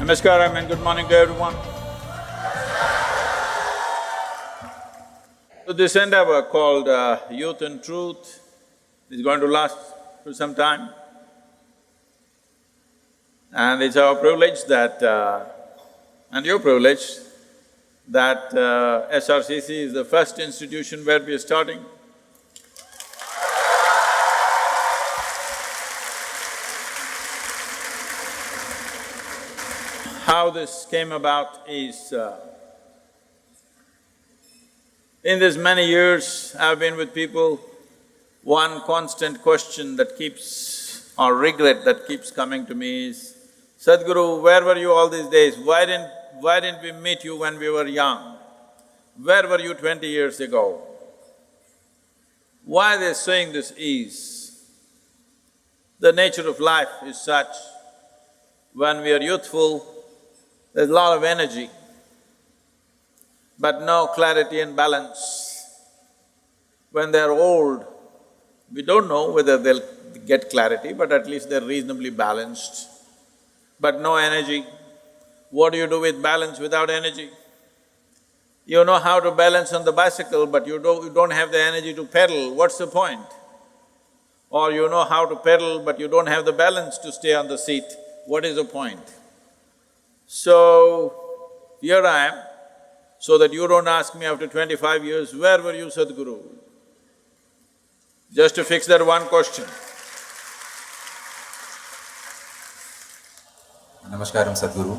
Namaskaram and good morning to everyone. So this endeavor called Youth and Truth is going to last for some time. And it's our privilege that, and your privilege, that SRCC is the first institution where we are starting. How this came about is, in these many years I've been with people, one constant question that keeps… or regret that keeps coming to me is, Sadhguru, where were you all these days? Why didn't we meet you when we were young? Where were you 20 years ago? Why they're saying this is, the nature of life is such, when we are youthful, there's a lot of energy, but no clarity and balance. When they're old, we don't know whether they'll get clarity, but at least they're reasonably balanced, but no energy. What do you do with balance without energy? You know how to balance on the bicycle, but you don't have the energy to pedal, what's the point? Or you know how to pedal, but you don't have the balance to stay on the seat, what is the point? So, here I am, so that you don't ask me after 25 years, where were you, Sadhguru? Just to fix that one question. Namaskaram, Sadhguru.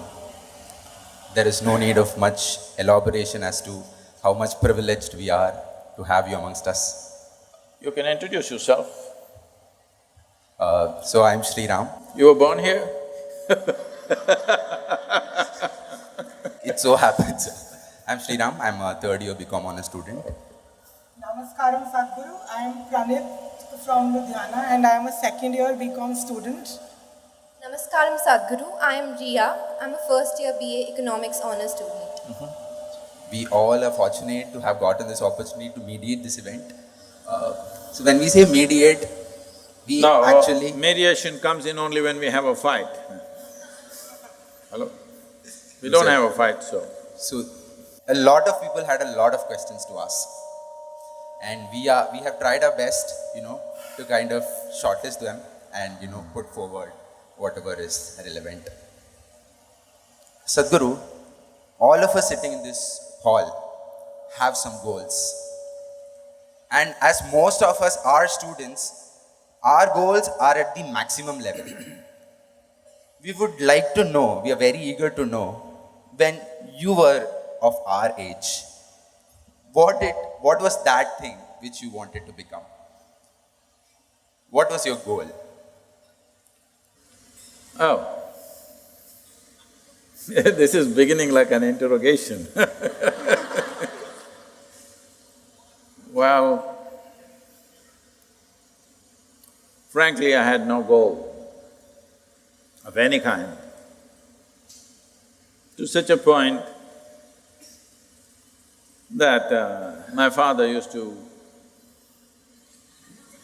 There is no need of much elaboration as to how much privileged we are to have you amongst us. You can introduce yourself. So I am Sri Ram. You were born here? It so happens. I am Sri Ram, I am a third year BCom honors student. Namaskaram Sadhguru, I am Pranit from Ludhiana and I am a second year BCom student. Namaskaram Sadhguru, I am Riya, I am a first year BA Economics honors student. We all are fortunate to have gotten this opportunity to mediate this event. So when we say mediate, we actually… mediation comes in only when we have a fight. Hello? We don't have a fight, so… So, a lot of people had a lot of questions to ask. And we have tried our best, to kind of shortlist them and, put forward whatever is relevant. Sadhguru, all of us sitting in this hall have some goals. And as most of us are students, our goals are at the maximum level. We would like to know, we are very eager to know, when you were of our age, what was that thing which you wanted to become? What was your goal? Oh, this is beginning like an interrogation. Well, frankly, I had no goal of any kind, to such a point that my father used to,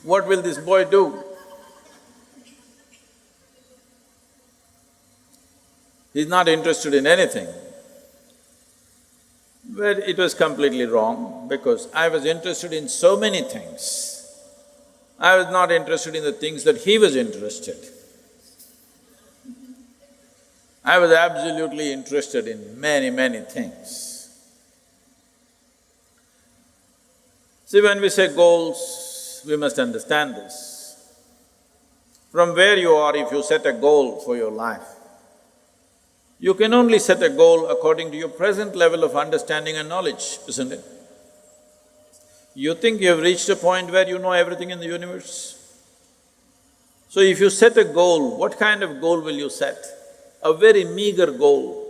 what will this boy do? He's not interested in anything. But it was completely wrong because I was interested in so many things. I was not interested in the things that he was interested. I was absolutely interested in many things. See, when we say goals, we must understand this. From where you are, if you set a goal for your life, you can only set a goal according to your present level of understanding and knowledge, isn't it? You think you have reached a point where you know everything in the universe? So if you set a goal, what kind of goal will you set? A very meager goal.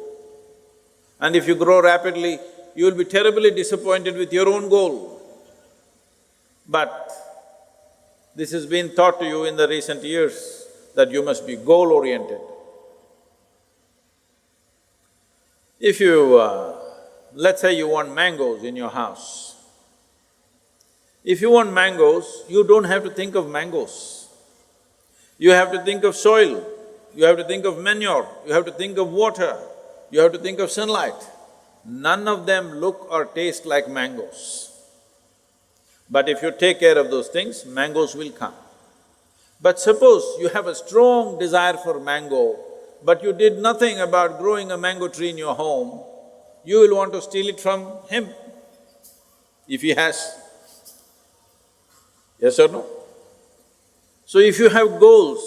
And if you grow rapidly, you will be terribly disappointed with your own goal. But this has been taught to you in the recent years that you must be goal-oriented. If you… let's say you want mangoes in your house. If you want mangoes, you don't have to think of mangoes. You have to think of soil. you have to think of manure, you have to think of water, you have to think of sunlight. None of them look or taste like mangoes. But if you take care of those things, mangoes will come. But suppose you have a strong desire for mango, but you did nothing about growing a mango tree in your home, you will want to steal it from him, if he has. Yes or no? So if you have goals,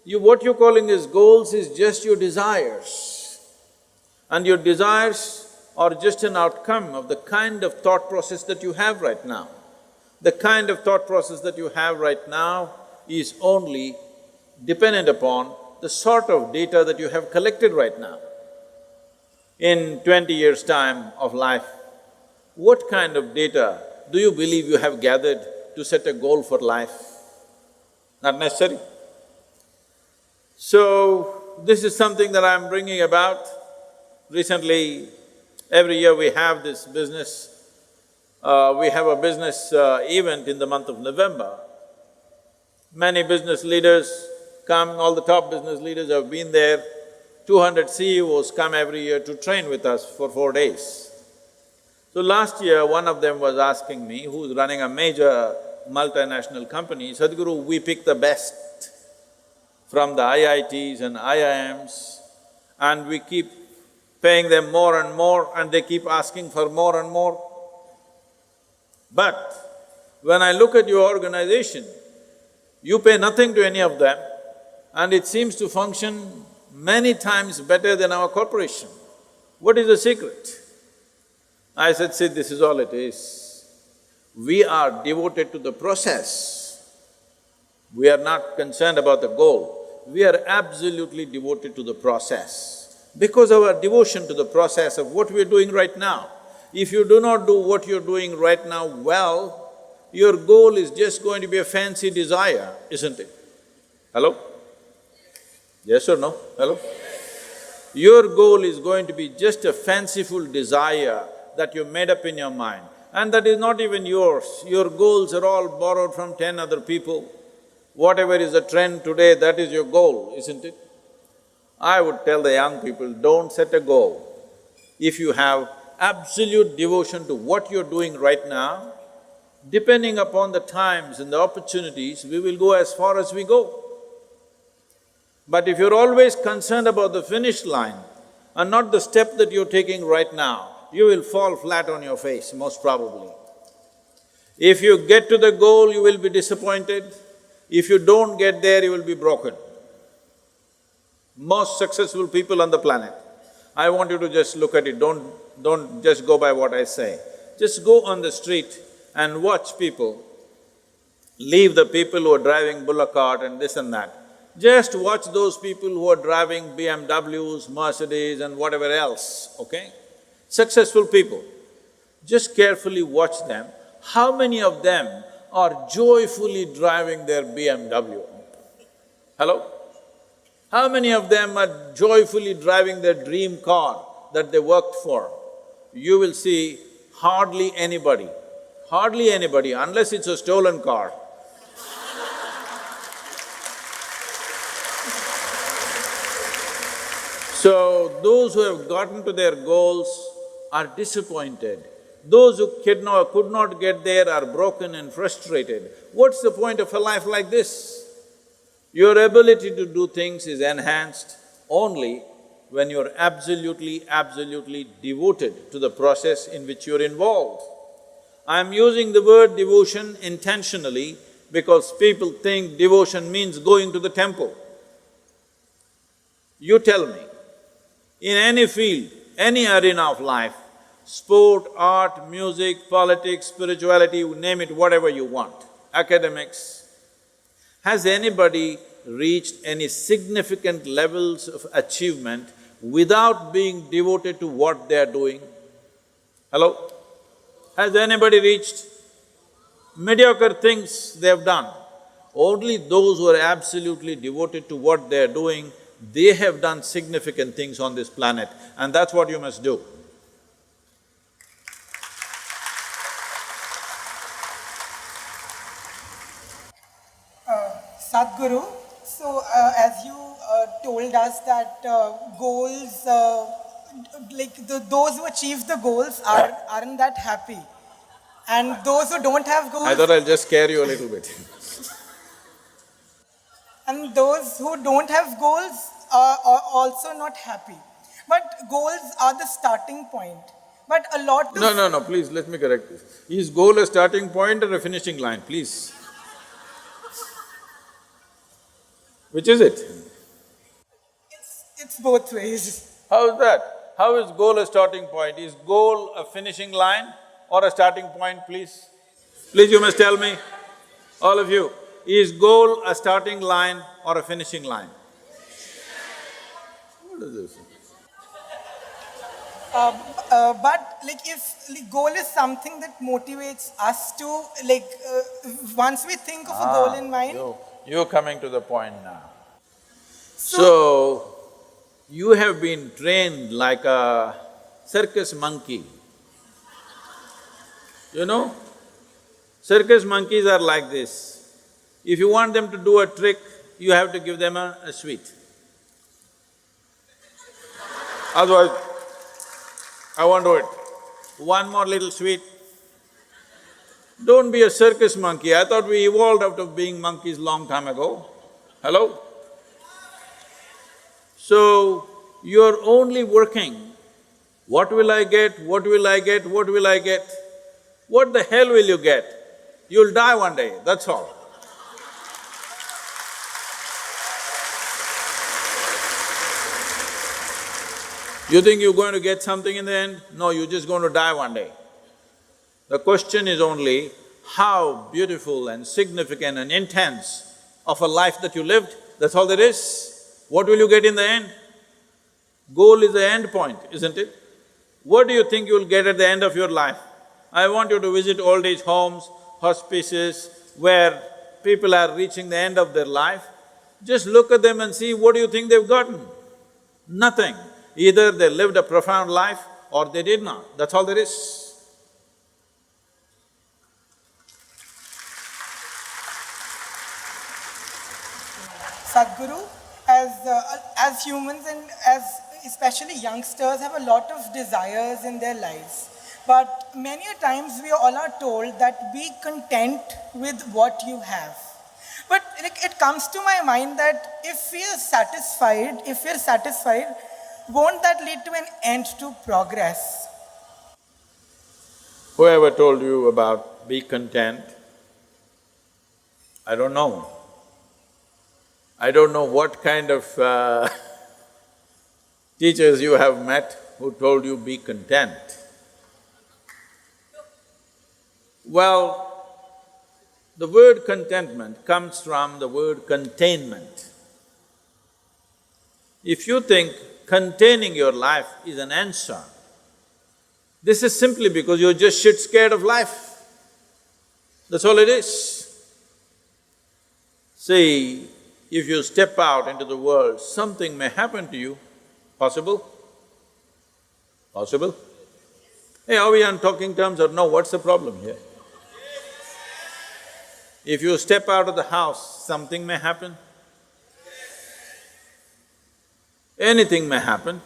what you're calling as goals is just your desires. And your desires are just an outcome of the kind of thought process that you have right now. The kind of thought process that you have right now is only dependent upon the sort of data that you have collected right now. In 20 years' time of life, what kind of data do you believe you have gathered to set a goal for life? Not necessary. So, this is something that I'm bringing about. Recently, every year we have this business, we have a business event in the month of November. Many business leaders come, all the top business leaders have been there. 200 CEOs come every year to train with us for 4 days. So last year, one of them was asking me, who's running a major multinational company, Sadhguru, we pick the best from the IITs and IIMs and we keep paying them more and more and they keep asking for more and more. But when I look at your organization, you pay nothing to any of them and it seems to function many times better than our corporation. What is the secret? I said, see, this is all it is. We are devoted to the process. We are not concerned about the goal. We are absolutely devoted to the process. Because of our devotion to the process of what we are doing right now, if you do not do what you're doing right now well, your goal is just going to be a fancy desire, isn't it? Hello? Yes or no? Hello? Your goal is going to be just a fanciful desire that you made up in your mind, and that is not even yours. Your goals are all borrowed from 10 other people. Whatever is the trend today, that is your goal, isn't it? I would tell the young people, don't set a goal. If you have absolute devotion to what you're doing right now, depending upon the times and the opportunities, we will go as far as we go. But if you're always concerned about the finish line and not the step that you're taking right now, you will fall flat on your face, most probably. If you get to the goal, you will be disappointed. If you don't get there, you will be broken. Most successful people on the planet, I want you to just look at it, don't just go by what I say. Just go on the street and watch people, leave the people who are driving bullock cart and this and that. Just watch those people who are driving BMWs, Mercedes and whatever else, okay? Successful people, just carefully watch them. How many of them are joyfully driving their BMW? Hello? How many of them are joyfully driving their dream car that they worked for? You will see hardly anybody, unless it's a stolen car. So, those who have gotten to their goals are disappointed. Those who could not get there are broken and frustrated. What's the point of a life like this? Your ability to do things is enhanced only when you're absolutely devoted to the process in which you're involved. I'm using the word devotion intentionally because people think devotion means going to the temple. You tell me, in any field, any arena of life, sport, art, music, politics, spirituality, name it, whatever you want, academics, has anybody reached any significant levels of achievement without being devoted to what they are doing? Hello? Has anybody reached mediocre things they have done? Only those who are absolutely devoted to what they are doing, they have done significant things on this planet, and that's what you must do. Sadhguru, so as you told us that goals, those who achieve the goals aren't that happy. And those who don't have I goals, thought I'll just scare you a little bit. and those who don't have goals are also not happy. But goals are the starting point. But a lot of… No, please, let me correct this. Is goal a starting point or a finishing line, please? Which is it? It's both ways. How is that? How is goal a starting point? Is goal a finishing line or a starting point, please? Please, you must tell me, all of you, is goal a starting line or a finishing line? What is this? But if goal is something that motivates us to once we think of a goal in mind… You're coming to the point now. So, you have been trained like a circus monkey. You know, circus monkeys are like this. If you want them to do a trick, you have to give them a sweet. Otherwise, I won't do it. One more little sweet. Don't be a circus monkey. I thought we evolved out of being monkeys long time ago. Hello? So, you're only working, what will I get, what will I get, what will I get? What the hell will you get? You'll die one day, that's all. You think you're going to get something in the end? No, you're just going to die one day. The question is only how beautiful and significant and intense of a life that you lived, that's all there is. What will you get in the end? Goal is the end point, isn't it? What do you think you'll get at the end of your life? I want you to visit old age homes, hospices, where people are reaching the end of their life. Just look at them and see what do you think they've gotten? Nothing. Either they lived a profound life or they did not, that's all there is. Sadhguru, as humans and as especially youngsters have a lot of desires in their lives. But many a times we all are told that be content with what you have. But it comes to my mind that if we are satisfied, won't that lead to an end to progress? Whoever told you about be content, I don't know. I don't know what kind of teachers you have met who told you be content. Well, the word contentment comes from the word containment. If you think containing your life is an answer, this is simply because you're just shit scared of life. That's all it is. See, if you step out into the world, something may happen to you. Possible? Possible? Hey, are we on talking terms or no? What's the problem here? If you step out of the house, something may happen. Anything may happen.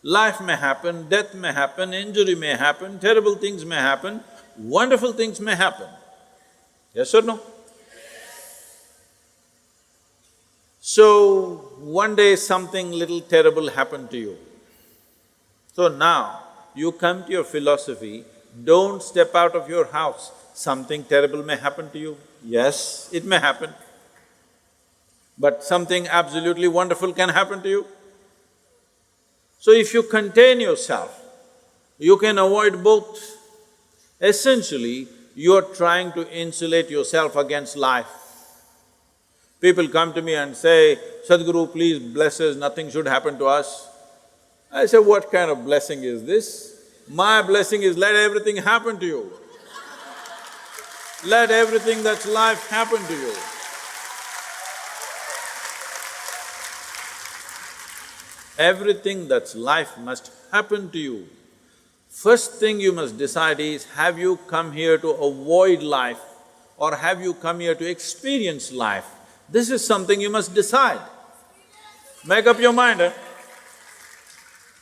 Life may happen, death may happen, injury may happen, terrible things may happen, wonderful things may happen. Yes or no? So, one day something little terrible happened to you. So now, you come to your philosophy, don't step out of your house, something terrible may happen to you. Yes, it may happen. But something absolutely wonderful can happen to you. So if you contain yourself, you can avoid both. Essentially, you are trying to insulate yourself against life. People come to me and say, Sadhguru, please bless us, nothing should happen to us. I say, what kind of blessing is this? My blessing is let everything happen to you. Let everything that's life happen to you. Everything that's life must happen to you. First thing you must decide is, have you come here to avoid life or have you come here to experience life? This is something you must decide. Make up your mind, eh?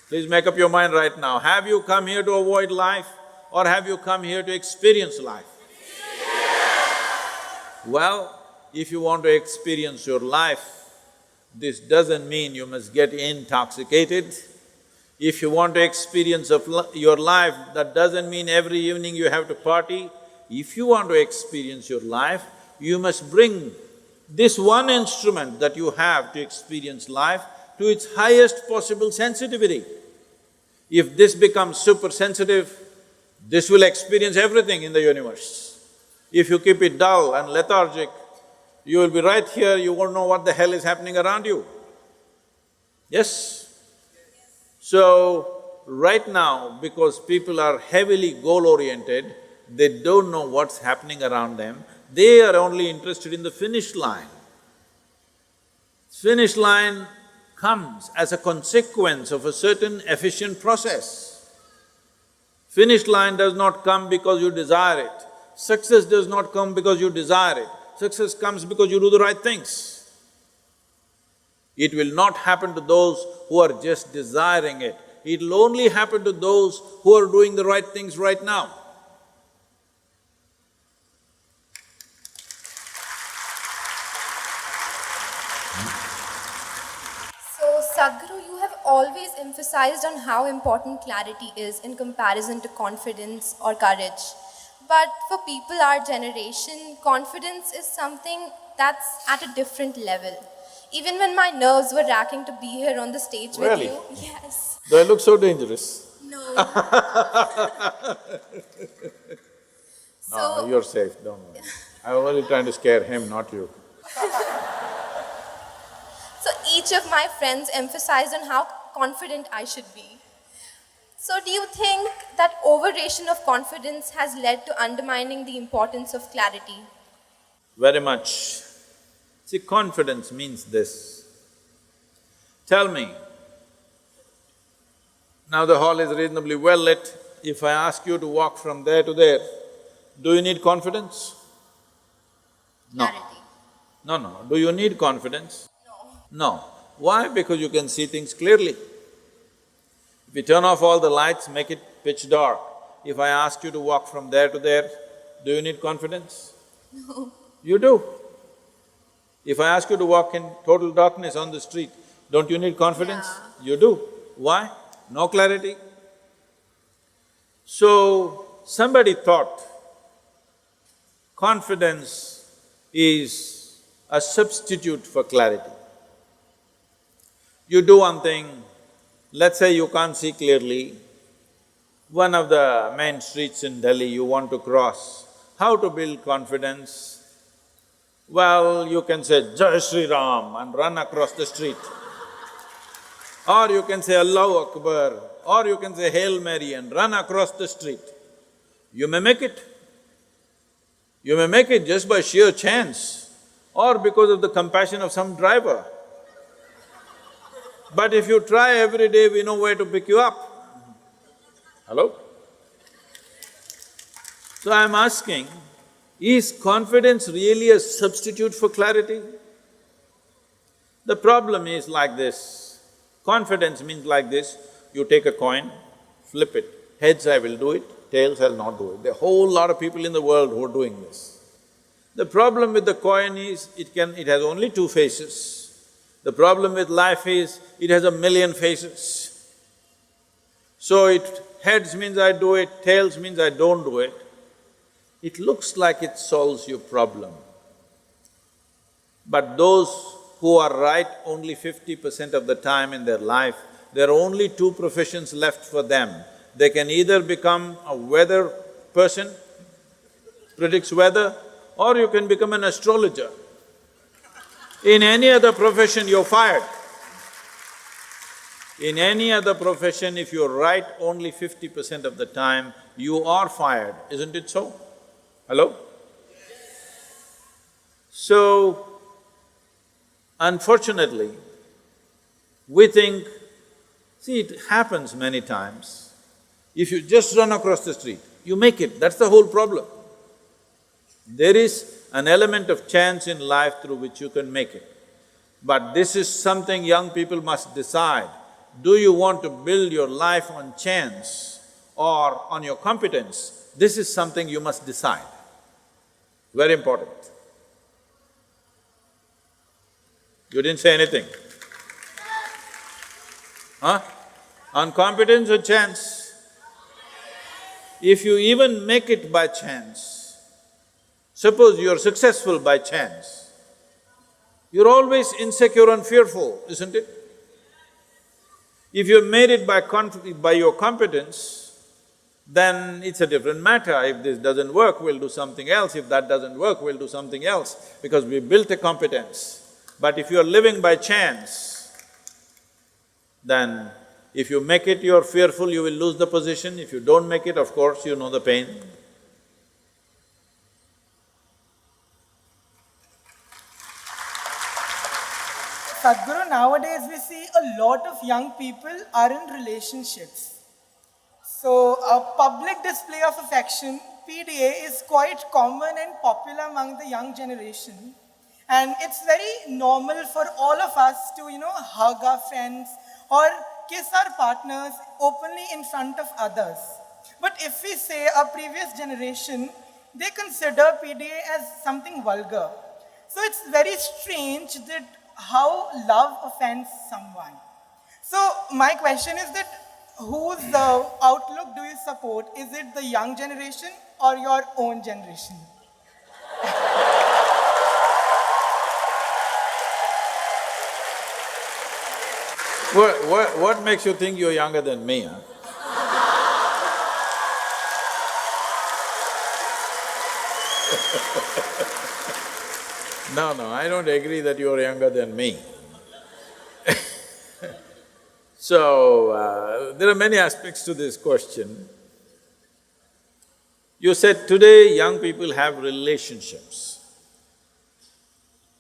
Please make up your mind right now. Have you come here to avoid life or have you come here to experience life? Well, if you want to experience your life, this doesn't mean you must get intoxicated. If you want to experience your life, that doesn't mean every evening you have to party. If you want to experience your life, you must bring this one instrument that you have to experience life to its highest possible sensitivity. If this becomes super sensitive, this will experience everything in the universe. If you keep it dull and lethargic, you will be right here, you won't know what the hell is happening around you. Yes? So, right now, because people are heavily goal-oriented, they don't know what's happening around them, they are only interested in the finish line. Finish line comes as a consequence of a certain efficient process. Finish line does not come because you desire it. Success does not come because you desire it. Success comes because you do the right things. It will not happen to those who are just desiring it. It will only happen to those who are doing the right things right now. So, Sadhguru, you have always emphasized on how important clarity is in comparison to confidence or courage. But for people our generation, confidence is something that's at a different level. Even when my nerves were racking to be here on the stage Really? with you… Yes. Do I look so dangerous? No. No, you're safe, don't worry. I was only trying to scare him, not you. So each of my friends emphasized on how confident I should be. So do you think that overration of confidence has led to undermining the importance of clarity? Very much. See, confidence means this. Tell me, now the hall is reasonably well lit, if I ask you to walk from there to there, do you need confidence? No. Clarity. No. Do you need confidence? No. No. Why? Because you can see things clearly. If you turn off all the lights, make it pitch dark, if I ask you to walk from there to there, do you need confidence? No. You do. If I ask you to walk in total darkness on the street, don't you need confidence? Yeah. You do. Why? No clarity. So, somebody thought confidence is a substitute for clarity. You do one thing, let's say you can't see clearly, one of the main streets in Delhi you want to cross, how to build confidence? Well, you can say, Jai Shri Ram and run across the street. Or you can say, Allahu Akbar, or you can say, Hail Mary and run across the street. You may make it. You may make it just by sheer chance or because of the compassion of some driver. But if you try every day, we know where to pick you up. Hello? So I'm asking, is confidence really a substitute for clarity? The problem is like this, confidence means like this, you take a coin, flip it, heads I will do it, tails I'll not do it. There are a whole lot of people in the world who are doing this. The problem with the coin is it has only two faces. The problem with life is it has a million faces. So heads means I do it, tails means I don't do it. It looks like it solves your problem. But those who are right only 50% of the time in their life, there are only two professions left for them. They can either become a weather person, predicts weather, or you can become an astrologer. In any other profession, you're fired. In any other profession, if you're right only 50% of the time, you are fired, isn't it so? Hello? So, unfortunately, we think, see, it happens many times. If you just run across the street, you make it, that's the whole problem. There is an element of chance in life through which you can make it. But this is something young people must decide. Do you want to build your life on chance or on your competence? This is something you must decide. Very important. You didn't say anything. Huh? On competence or chance? If you even make it by chance, suppose you're successful by chance, you're always insecure and fearful, isn't it? If you've made it by your competence, then it's a different matter. If this doesn't work, we'll do something else. If that doesn't work, we'll do something else, because we built a competence. But if you're living by chance, then if you make it, you're fearful, you will lose the position. If you don't make it, of course, you know the pain. Sadhguru, nowadays we see a lot of young people are in relationships. So a public display of affection, PDA, is quite common and popular among the young generation. And it's very normal for all of us to, hug our friends or kiss our partners openly in front of others. But if we say a previous generation, they consider PDA as something vulgar. So it's very strange that how love offends someone. So my question is that whose outlook do you support? Is it the young generation or your own generation? What makes you think you're younger than me, huh? No, I don't agree that you're younger than me. So, there are many aspects to this question. You said today young people have relationships.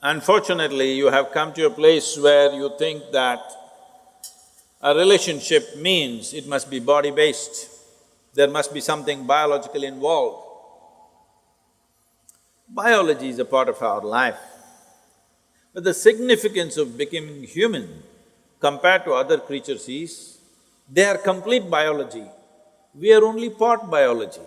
Unfortunately, you have come to a place where you think that a relationship means it must be body-based, there must be something biological involved. Biology is a part of our life, but the significance of becoming human compared to other creatures is, they are complete biology, we are only part biology.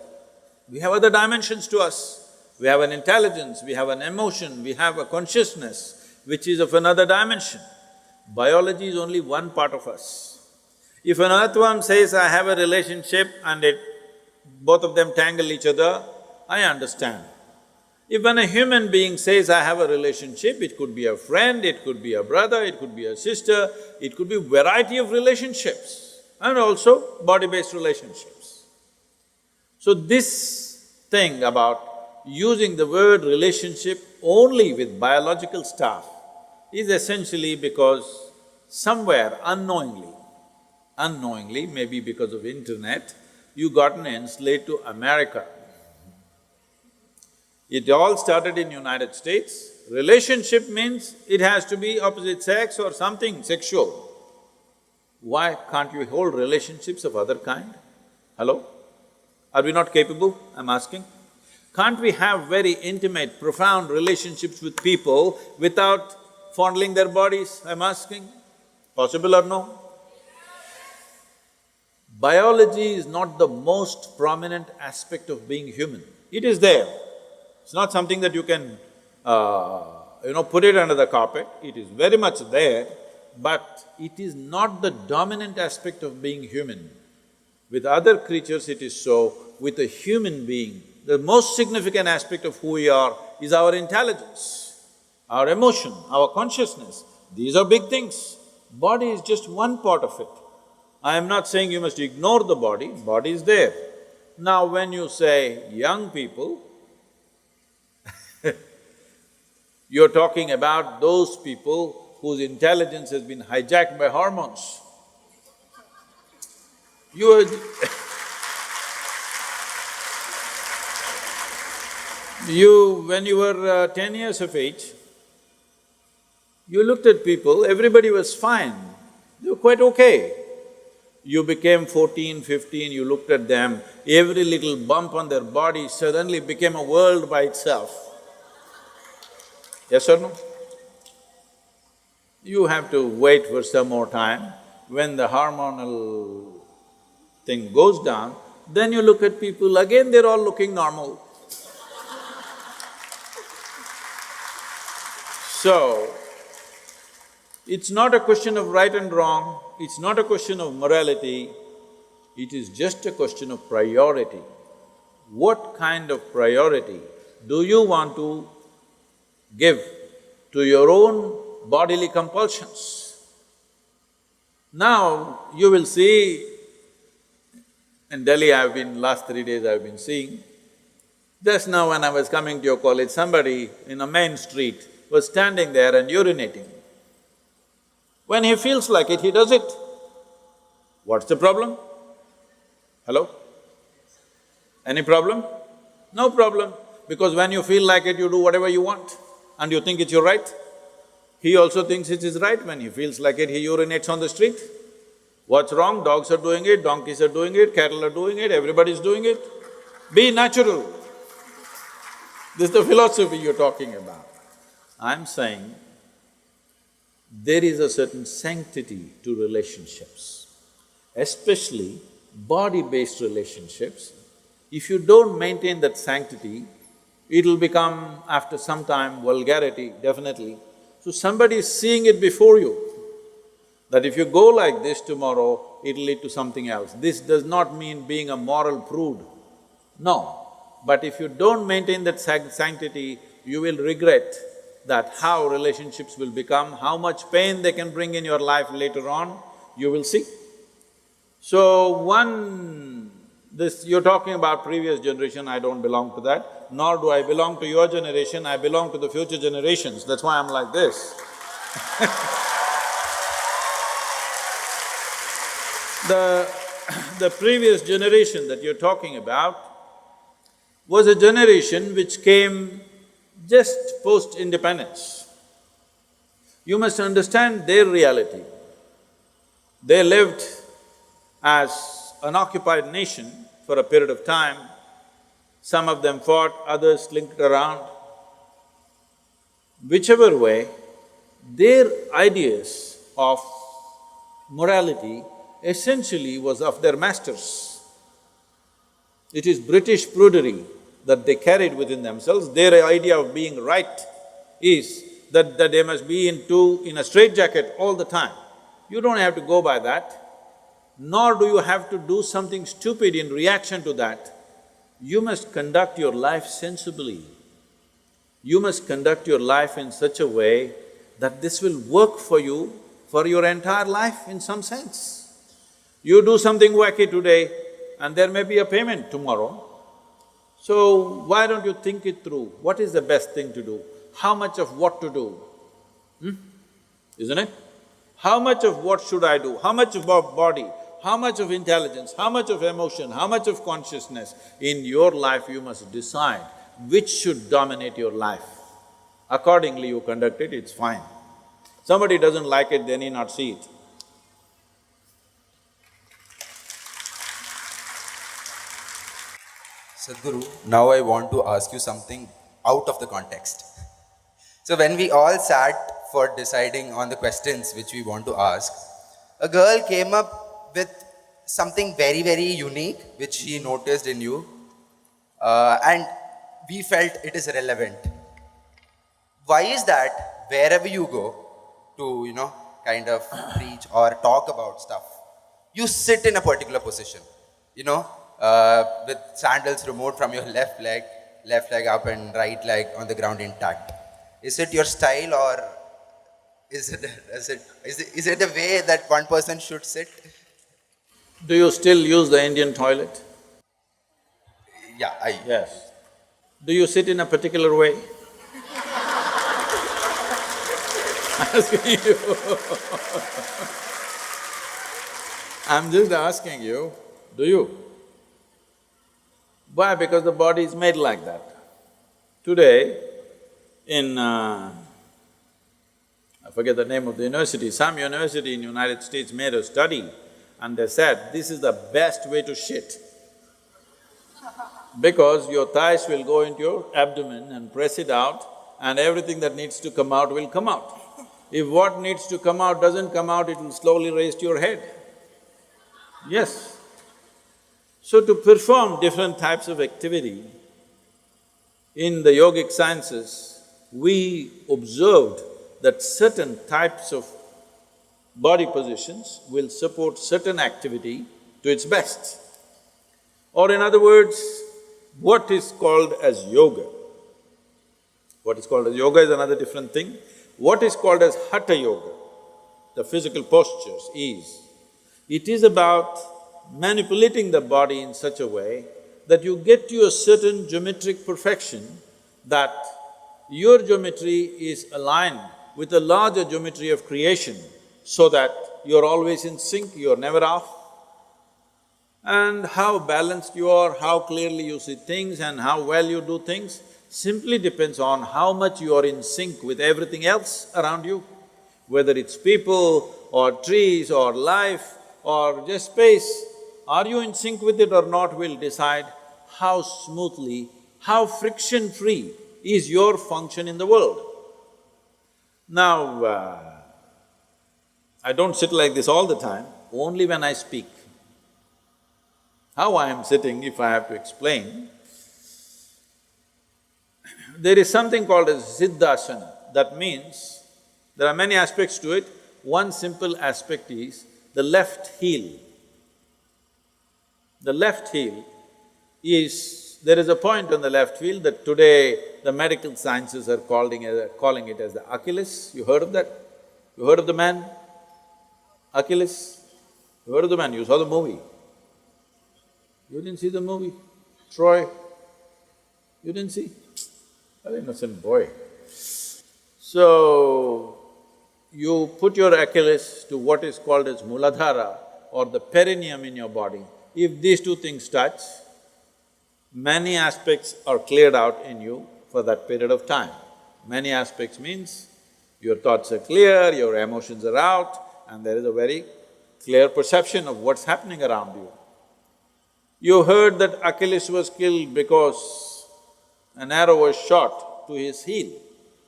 We have other dimensions to us. We have an intelligence, we have an emotion, we have a consciousness which is of another dimension. Biology is only one part of us. If an earthworm says, I have a relationship and both of them tangle each other, I understand. If when a human being says, I have a relationship, it could be a friend, it could be a brother, it could be a sister, it could be a variety of relationships and also body-based relationships. So this thing about using the word relationship only with biological stuff is essentially because somewhere unknowingly, maybe because of internet, you gotten enslaved to America. It all started in United States. Relationship means it has to be opposite sex or something sexual. Why can't you hold relationships of other kind? Hello? Are we not capable, I'm asking? Can't we have very intimate, profound relationships with people without fondling their bodies, I'm asking? Possible or no? Biology is not the most prominent aspect of being human. It is there. It's not something that you can, put it under the carpet. It is very much there, but it is not the dominant aspect of being human. With other creatures it is so, with a human being, the most significant aspect of who we are is our intelligence, our emotion, our consciousness. These are big things. Body is just one part of it. I am not saying you must ignore the body is there. Now when you say young people, you're talking about those people whose intelligence has been hijacked by hormones. When you were 10 years of age, you looked at people, everybody was fine, they were quite okay. You became 14, 15, you looked at them, every little bump on their body suddenly became a world by itself. Yes or no? You have to wait for some more time. When the hormonal thing goes down, then you look at people, again they're all looking normal. So, it's not a question of right and wrong, it's not a question of morality, it is just a question of priority. What kind of priority do you want to give to your own bodily compulsions? Now, you will see, in Delhi last 3 days I've been seeing, just now when I was coming to your college, somebody in a main street was standing there and urinating. When he feels like it, he does it. What's the problem? Hello? Any problem? No problem, because when you feel like it, you do whatever you want and you think it's your right. He also thinks it is right. When he feels like it, he urinates on the street. What's wrong? Dogs are doing it, donkeys are doing it, cattle are doing it, everybody's doing it. Be natural. This is the philosophy you're talking about. I'm saying there is a certain sanctity to relationships, especially body-based relationships. If you don't maintain that sanctity, it'll become, after some time, vulgarity, definitely. So somebody is seeing it before you, that if you go like this tomorrow, it'll lead to something else. This does not mean being a moral prude, no. But if you don't maintain that sanctity, you will regret that how relationships will become, how much pain they can bring in your life later on, you will see. So you're talking about previous generation, I don't belong to that, nor do I belong to your generation, I belong to the future generations, that's why I'm like this. The previous generation that you're talking about was a generation which came just post-independence. You must understand their reality. They lived as an occupied nation for a period of time. Some of them fought, others slinked around. Whichever way, their ideas of morality essentially was of their masters. It is British prudery that they carried within themselves. Their idea of being right is that they must be in a straitjacket all the time. You don't have to go by that, nor do you have to do something stupid in reaction to that. You must conduct your life sensibly. You must conduct your life in such a way that this will work for you for your entire life in some sense. You do something wacky today and there may be a payment tomorrow. So why don't you think it through? What is the best thing to do? How much of what to do? Isn't it? How much of what should I do? How much of body? How much of intelligence? How much of emotion? How much of consciousness? In your life you must decide which should dominate your life. Accordingly you conduct it, it's fine. Somebody doesn't like it, they need not see it. Sadhguru, now I want to ask you something out of the context. So when we all sat for deciding on the questions which we want to ask, a girl came up with something very, very unique which she noticed in you, and we felt it is relevant. Why is that wherever you go to, kind of preach or talk about stuff, you sit in a particular position, with sandals removed from your left leg up and right leg on the ground intact? Is it your style, or is it the way that one person should sit? Do you still use the Indian toilet? Yeah, Yes. Do you sit in a particular way? Asking you. I'm just asking you, do you? Why? Because the body is made like that. Today, I forget the name of the university, some university in United States made a study and they said, this is the best way to shit. Because your thighs will go into your abdomen and press it out and everything that needs to come out will come out. If what needs to come out doesn't come out, it will slowly raise to your head. Yes. So to perform different types of activity, in the yogic sciences, we observed that certain types of body positions will support certain activity to its best. Or in other words, what is called as yoga. What is called as yoga is another different thing. What is called as hatha yoga, the physical postures, it is about manipulating the body in such a way that you get to a certain geometric perfection, that your geometry is aligned with the larger geometry of creation, so that you're always in sync, you're never off. And how balanced you are, how clearly you see things and how well you do things simply depends on how much you are in sync with everything else around you. Whether it's people or trees or life or just space, are you in sync with it or not will decide how smoothly, how friction-free is your function in the world. Now, I don't sit like this all the time, only when I speak. How I am sitting, if I have to explain, there is something called as siddhasana. That means, there are many aspects to it. One simple aspect is the left heel. The left heel is… there is a point on the left heel that today the medical sciences are calling it as the Achilles. You heard of that? You heard of the man? Achilles? You heard of the man? You saw the movie. You didn't see the movie? Troy? You didn't see? An innocent boy. So, you put your Achilles to what is called as Muladhara or the perineum in your body. If these two things touch, many aspects are cleared out in you for that period of time. Many aspects means your thoughts are clear, your emotions are out, and there is a very clear perception of what's happening around you. You heard that Achilles was killed because an arrow was shot to his heel.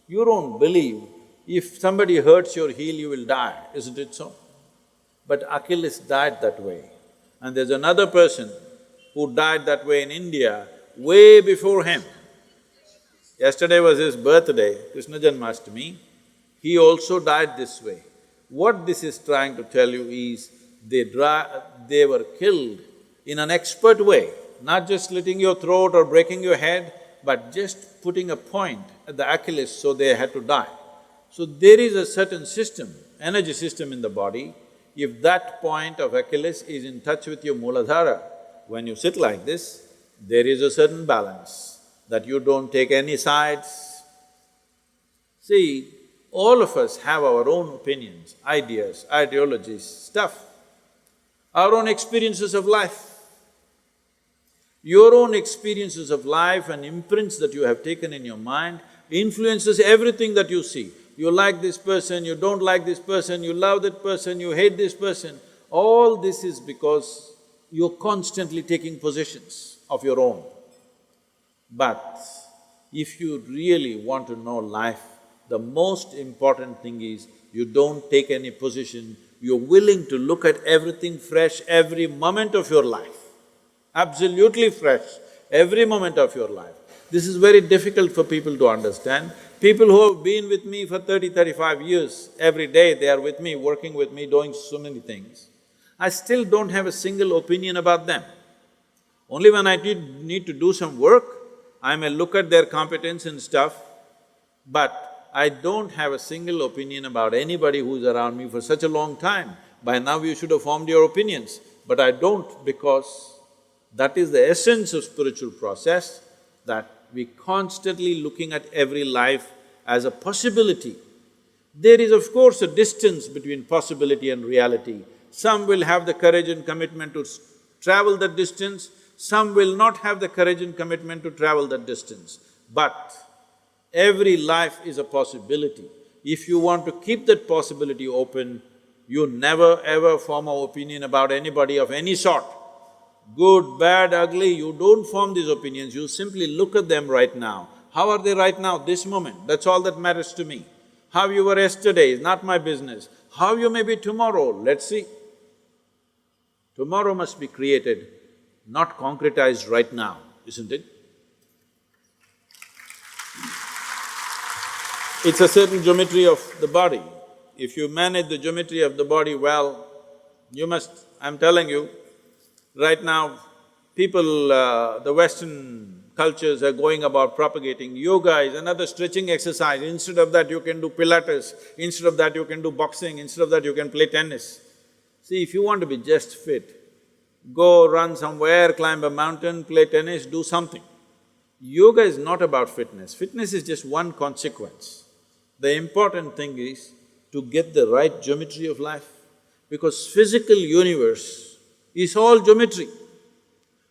You don't believe if somebody hurts your heel, you will die, isn't it so? But Achilles died that way. And there's another person who died that way in India way before him. Yesterday was his birthday, Krishna Janmashtami. He also died this way. What this is trying to tell you is, they were killed in an expert way, not just slitting your throat or breaking your head, but just putting a point at the Achilles, so they had to die. So there is a certain system, energy system in the body. If that point of Achilles is in touch with your Muladhara, when you sit like this, there is a certain balance, that you don't take any sides. See, all of us have our own opinions, ideas, ideologies, stuff, our own experiences of life. Your own experiences of life and imprints that you have taken in your mind influences everything that you see. You like this person, you don't like this person, you love that person, you hate this person. All this is because you're constantly taking positions of your own. But if you really want to know life, the most important thing is you don't take any position, you're willing to look at everything fresh every moment of your life. Absolutely fresh, every moment of your life. This is very difficult for people to understand. People who have been with me for 35 years, every day they are with me, working with me, doing so many things. I still don't have a single opinion about them. Only when I need to do some work, I may look at their competence and stuff, but I don't have a single opinion about anybody who's around me for such a long time. By now you should have formed your opinions, but I don't, because that is the essence of spiritual process, that we constantly looking at every life as a possibility. There is of course a distance between possibility and reality. Some will have the courage and commitment to travel that distance, some will not have the courage and commitment to travel that distance. But every life is a possibility. If you want to keep that possibility open, you never ever form an opinion about anybody of any sort. Good, bad, ugly, you don't form these opinions, you simply look at them right now. How are they right now, this moment? That's all that matters to me. How you were yesterday is not my business. How you may be tomorrow, let's see. Tomorrow must be created, not concretized right now, isn't it? It's a certain geometry of the body. If you manage the geometry of the body well, you must… I'm telling you, right now, people, the Western cultures are going about propagating yoga is another stretching exercise. Instead of that, you can do Pilates, instead of that, you can do boxing, instead of that, you can play tennis. See, if you want to be just fit, go run somewhere, climb a mountain, play tennis, do something. Yoga is not about fitness. Fitness is just one consequence. The important thing is to get the right geometry of life, because physical universe is all geometry.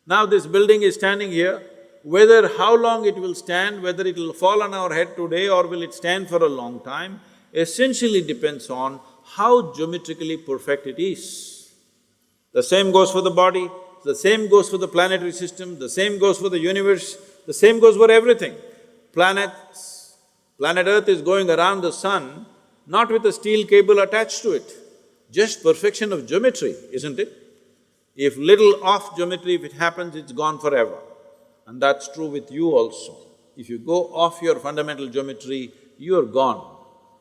Now this building is standing here, whether how long it will stand, whether it will fall on our head today or will it stand for a long time, essentially depends on how geometrically perfect it is. The same goes for the body, the same goes for the planetary system, the same goes for the universe, the same goes for everything. Planet Earth is going around the sun, not with a steel cable attached to it, just perfection of geometry, isn't it? If little off geometry, if it happens, it's gone forever. And that's true with you also. If you go off your fundamental geometry, you're gone.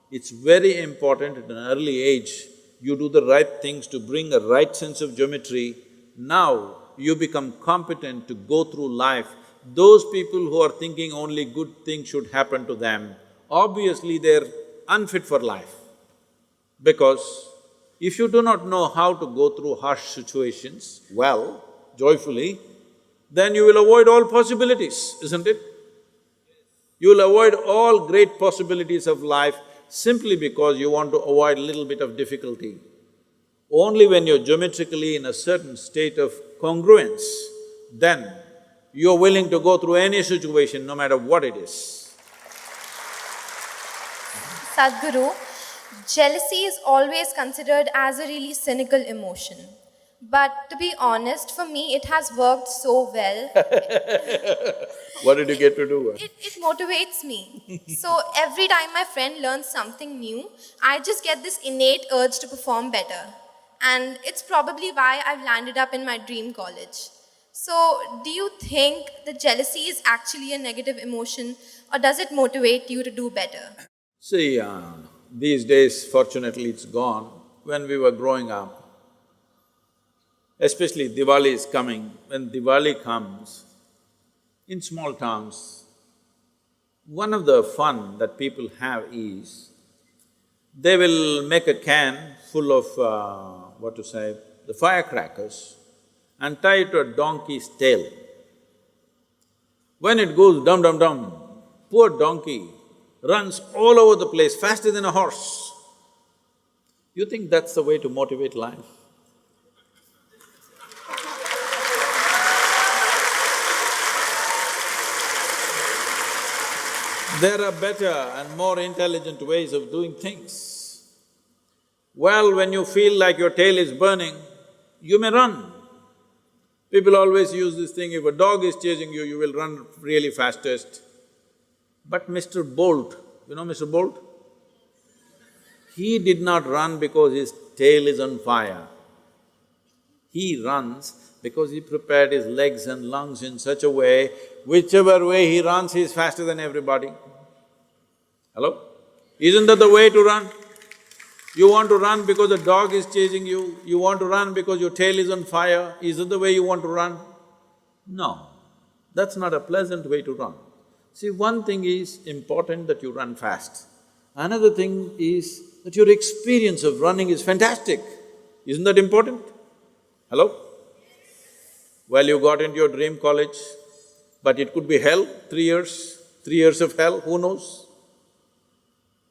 It's very important at an early age, you do the right things to bring a right sense of geometry. Now, you become competent to go through life. Those people who are thinking only good things should happen to them, obviously they're unfit for life. Because if you do not know how to go through harsh situations well, joyfully, then you will avoid all possibilities, isn't it? You will avoid all great possibilities of life simply because you want to avoid a little bit of difficulty. Only when you're geometrically in a certain state of congruence, then you're willing to go through any situation, no matter what it is. Sadhguru, jealousy is always considered as a really cynical emotion. But to be honest, for me, it has worked so well. What did you get to do? It motivates me. So every time my friend learns something new, I just get this innate urge to perform better. And it's probably why I've landed up in my dream college. So, do you think that jealousy is actually a negative emotion, or does it motivate you to do better? See, these days, fortunately, it's gone. When we were growing up, especially Diwali is coming, when Diwali comes, in small towns, one of the fun that people have is, they will make a can full of, the firecrackers and tie it to a donkey's tail. When it goes dum-dum-dum, poor donkey runs all over the place faster than a horse. You think that's the way to motivate life? There are better and more intelligent ways of doing things. Well, when you feel like your tail is burning, you may run. People always use this thing, if a dog is chasing you, you will run really fastest. But Mr. Bolt, you know Mr. Bolt? He did not run because his tail is on fire. He runs because he prepared his legs and lungs in such a way, whichever way he runs, he is faster than everybody. Hello? Isn't that the way to run? You want to run because the dog is chasing you, you want to run because your tail is on fire, is that the way you want to run? No, that's not a pleasant way to run. See, one thing is important that you run fast. Another thing is that your experience of running is fantastic. Isn't that important? Hello? Well, you got into your dream college, but it could be hell, 3 years of hell, who knows?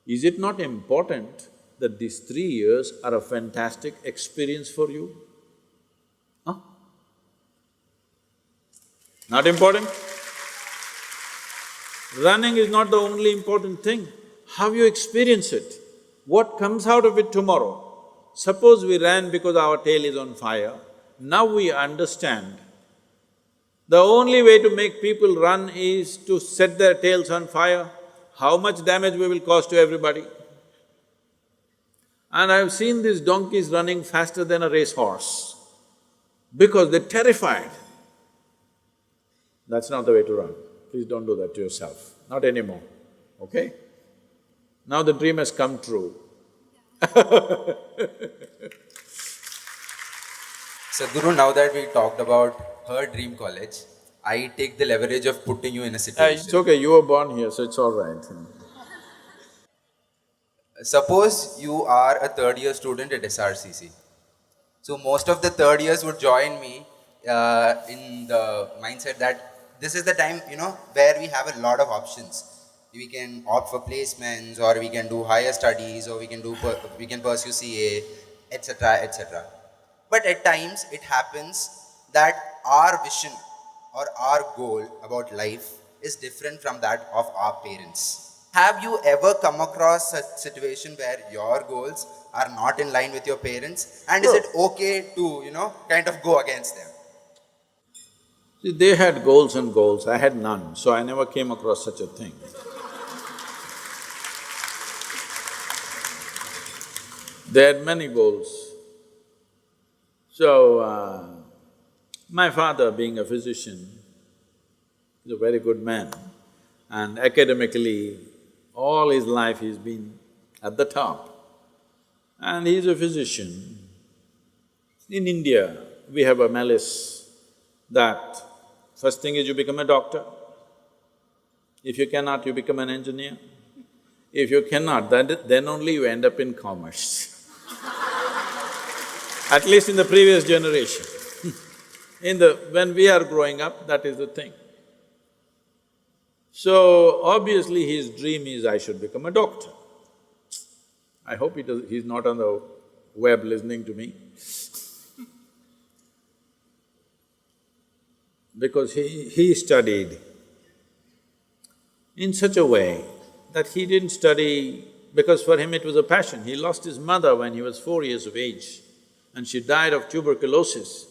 Is it not important that these 3 years are a fantastic experience for you? Huh? Not important? Running is not the only important thing, how you experience it, what comes out of it tomorrow. Suppose we ran because our tail is on fire, now we understand the only way to make people run is to set their tails on fire. How much damage we will cause to everybody? And I've seen these donkeys running faster than a racehorse because they're terrified. That's not the way to run. Please don't do that to yourself, not anymore, okay? Now the dream has come true. Sadhguru, now that we talked about her dream college, I take the leverage of putting you in a situation. It's okay, you were born here, so it's all right. Suppose you are a third-year student at SRCC. So most of the third years would join me in the mindset that this is the time, where we have a lot of options. We can opt for placements, or we can do higher studies, or we can pursue CA, etc., etc. But at times it happens that our vision or our goal about life is different from that of our parents. Have you ever come across a situation where your goals are not in line with your parents? And is it okay to, kind of go against them? See, they had goals and goals, I had none, so I never came across such a thing. They had many goals. So, my father, being a physician, is a very good man, and academically, all his life he's been at the top. And he's a physician. In India, we have a malice that first thing is you become a doctor. If you cannot, you become an engineer. If you cannot, then only you end up in commerce. At least in the previous generation. When we are growing up, that is the thing. So, obviously his dream is, I should become a doctor. I hope he's not on the web listening to me. Because he studied in such a way that he didn't study because for him it was a passion. He lost his mother when he was 4 years of age and she died of tuberculosis.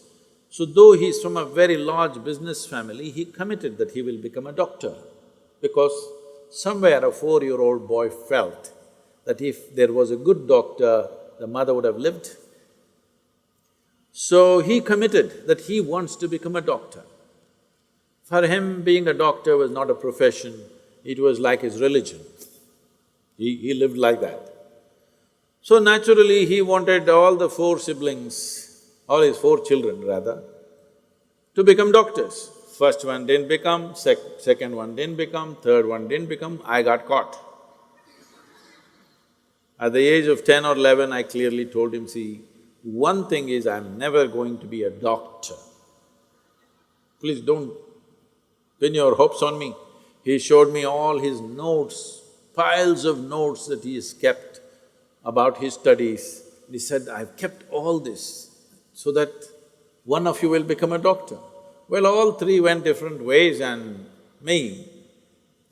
So though he's from a very large business family, he committed that he will become a doctor because somewhere a 4-year-old boy felt that if there was a good doctor, the mother would have lived. So he committed that he wants to become a doctor. For him, being a doctor was not a profession, it was like his religion. He lived like that. So naturally, he wanted all the 4 siblings, all his 4 children rather, to become doctors. First one didn't become, second one didn't become, third one didn't become, I got caught. At the age of 10 or 11, I clearly told him, see, one thing is I'm never going to be a doctor. Please don't pin your hopes on me. He showed me all his notes, piles of notes that he has kept about his studies. He said, I've kept all this so that one of you will become a doctor. Well, all 3 went different ways and me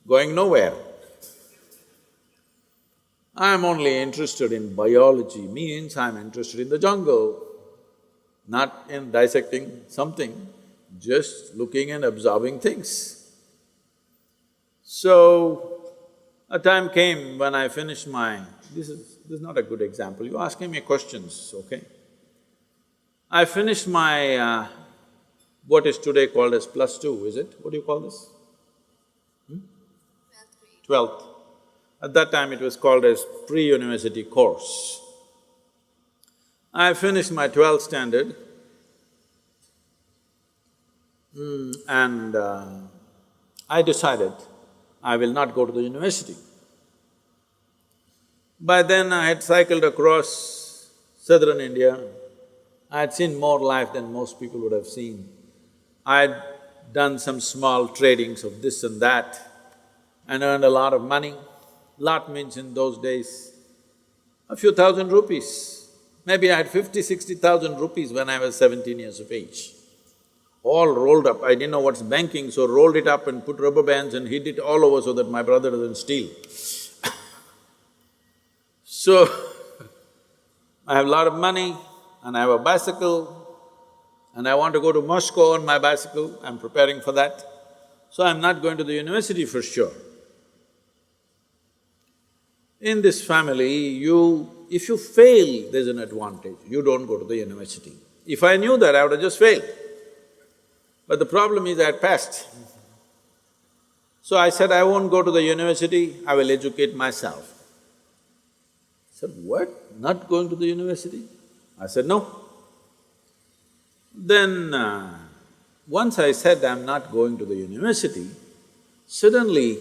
going nowhere. I'm only interested in biology, means I'm interested in the jungle, not in dissecting something, just looking and observing things. So, a time came when I finished my… This is not a good example, you're asking me questions, okay? I finished my what is today called as +2, is it? What do you call this? 12th. At that time it was called as pre-university course. I finished my 12th standard and I decided I will not go to the university. By then I had cycled across southern India, I had seen more life than most people would have seen. I had done some small tradings of this and that and earned a lot of money. Lot means in those days, a few thousand rupees. Maybe I had 50,000–60,000 rupees when I was 17 years of age. All rolled up, I didn't know what's banking, so rolled it up and put rubber bands and hid it all over so that my brother doesn't steal. So, I have a lot of money and I have a bicycle and I want to go to Moscow on my bicycle, I'm preparing for that. So I'm not going to the university for sure. In this family, if you fail, there's an advantage, you don't go to the university. If I knew that, I would have just failed. But the problem is I had passed. So I said, I won't go to the university, I will educate myself. He said, what? Not going to the university? I said, no. Then, once I said I'm not going to the university, suddenly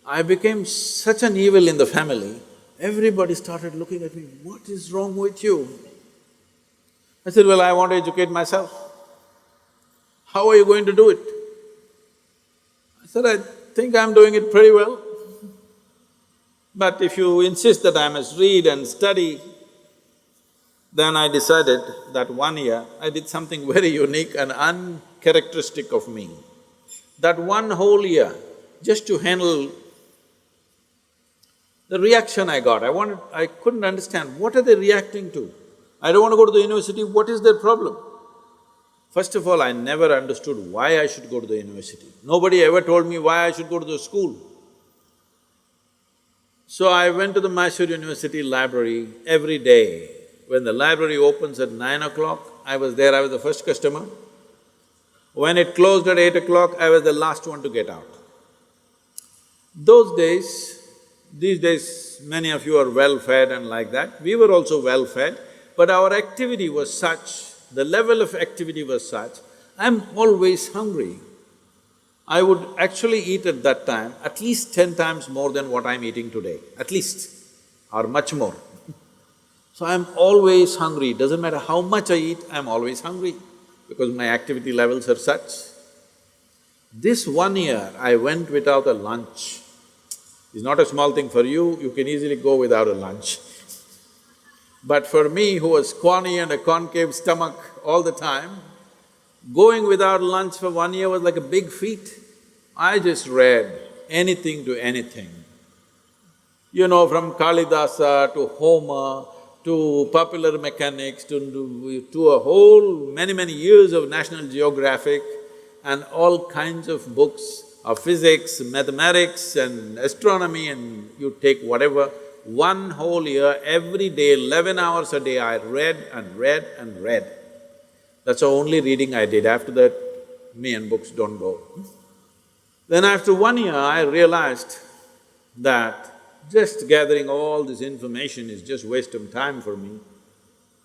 I became such an evil in the family, everybody started looking at me, what is wrong with you? I said, well, I want to educate myself. How are you going to do it? I said, I think I'm doing it pretty well. But if you insist that I must read and study, then I decided that 1 year I did something very unique and uncharacteristic of me. That 1 whole year, just to handle the reaction I got, I couldn't understand, what are they reacting to? I don't want to go to the university, what is their problem? First of all, I never understood why I should go to the university. Nobody ever told me why I should go to the school. So I went to the Mysore University library every day. When the library opens at 9 o'clock, I was there, I was the first customer. When it closed at 8 o'clock, I was the last one to get out. These days, many of you are well-fed and like that. We were also well-fed, but our activity was such, the level of activity was such, I'm always hungry. I would actually eat at that time at least 10 times more than what I'm eating today, at least, or much more. So I'm always hungry, doesn't matter how much I eat, I'm always hungry because my activity levels are such. This 1 year, I went without a lunch. It's not a small thing for you, you can easily go without a lunch. But for me, who was scrawny and a concave stomach all the time, going without lunch for 1 year was like a big feat. I just read anything to anything. You know, from Kalidasa to Homer, to popular mechanics, to a whole many years of National Geographic and all kinds of books of physics, mathematics and astronomy, and you take whatever. 1 whole year, every day, 11 hours a day, I read and read and read. That's the only reading I did. After that, me and books don't go. Then after 1 year, I realized that just gathering all this information is just waste of time for me.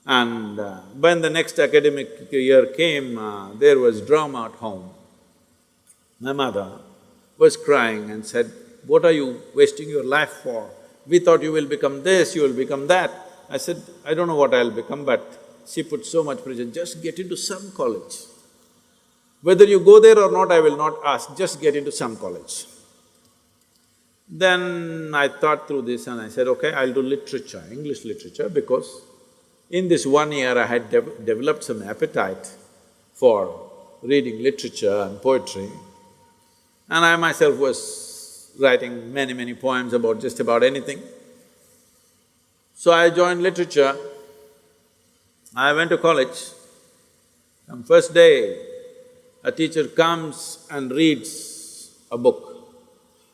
And when the next academic year came, there was drama at home. My mother was crying and said, what are you wasting your life for? We thought you will become this, you will become that. I said, I don't know what I'll become, but she put so much pressure, just get into some college. Whether you go there or not, I will not ask, just get into some college. Then I thought through this and I said, okay, I'll do literature, English literature, because in this 1 year I had developed some appetite for reading literature and poetry. And I myself was writing many poems about just about anything. So I joined literature. I went to college. On first day, a teacher comes and reads a book.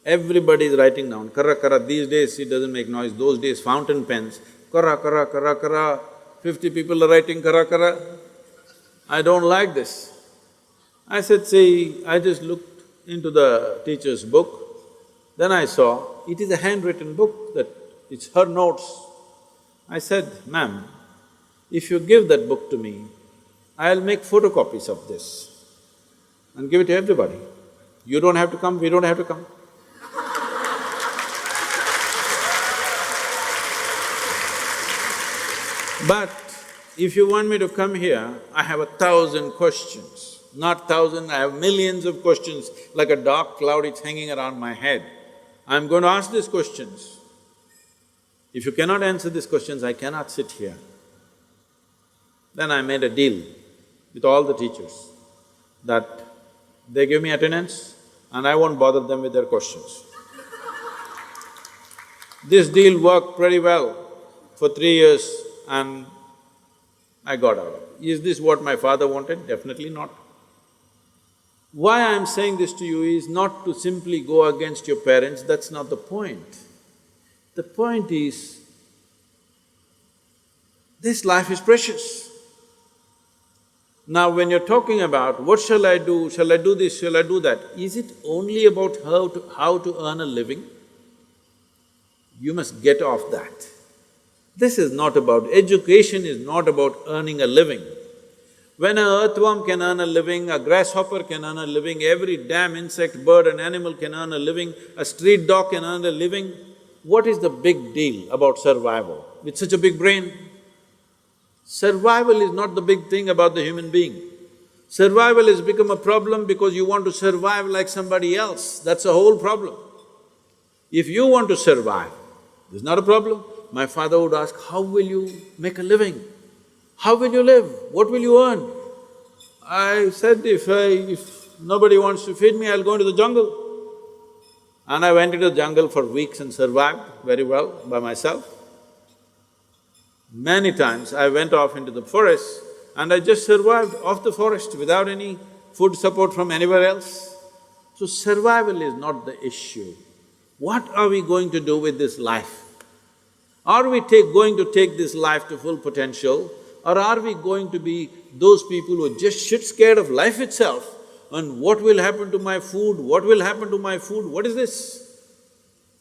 Everybody is writing down, karra karra, these days it doesn't make noise, those days fountain pens, karra karra karra karra, 50 people are writing karra karra. I don't like this. I said, see, I just looked into the teacher's book, then I saw it is a handwritten book, that it's her notes. I said, ma'am, if you give that book to me, I'll make photocopies of this and give it to everybody. You don't have to come, we don't have to come. But if you want me to come here, I have 1,000 questions. Not 1,000, I have millions of questions, like a dark cloud, it's hanging around my head. I'm going to ask these questions. If you cannot answer these questions, I cannot sit here. Then I made a deal with all the teachers that they give me attendance and I won't bother them with their questions. This deal worked pretty well for 3 years and I got out of it. Is this what my father wanted? Definitely not. Why I'm saying this to you is not to simply go against your parents, that's not the point. The point is, This life is precious. Now when you're talking about, what shall I do this, shall I do that, is it only about how to earn a living? You must get off that. This is not about… education is not about earning a living. When an earthworm can earn a living, a grasshopper can earn a living, every damn insect, bird and animal can earn a living, a street dog can earn a living, what is the big deal about survival with such a big brain? Survival is not the big thing about the human being. Survival has become a problem because you want to survive like somebody else, that's the whole problem. If you want to survive, there's not a problem. My father would ask, how will you make a living? How will you live? What will you earn? I said, if nobody wants to feed me, I'll go into the jungle. And I went into the jungle for weeks and survived very well by myself. Many times I went off into the forest and I just survived off the forest without any food support from anywhere else. So survival is not the issue. What are we going to do with this life? Are we going to take this life to full potential, or are we going to be those people who are just shit scared of life itself and what will happen to my food, what will happen to my food, what is this?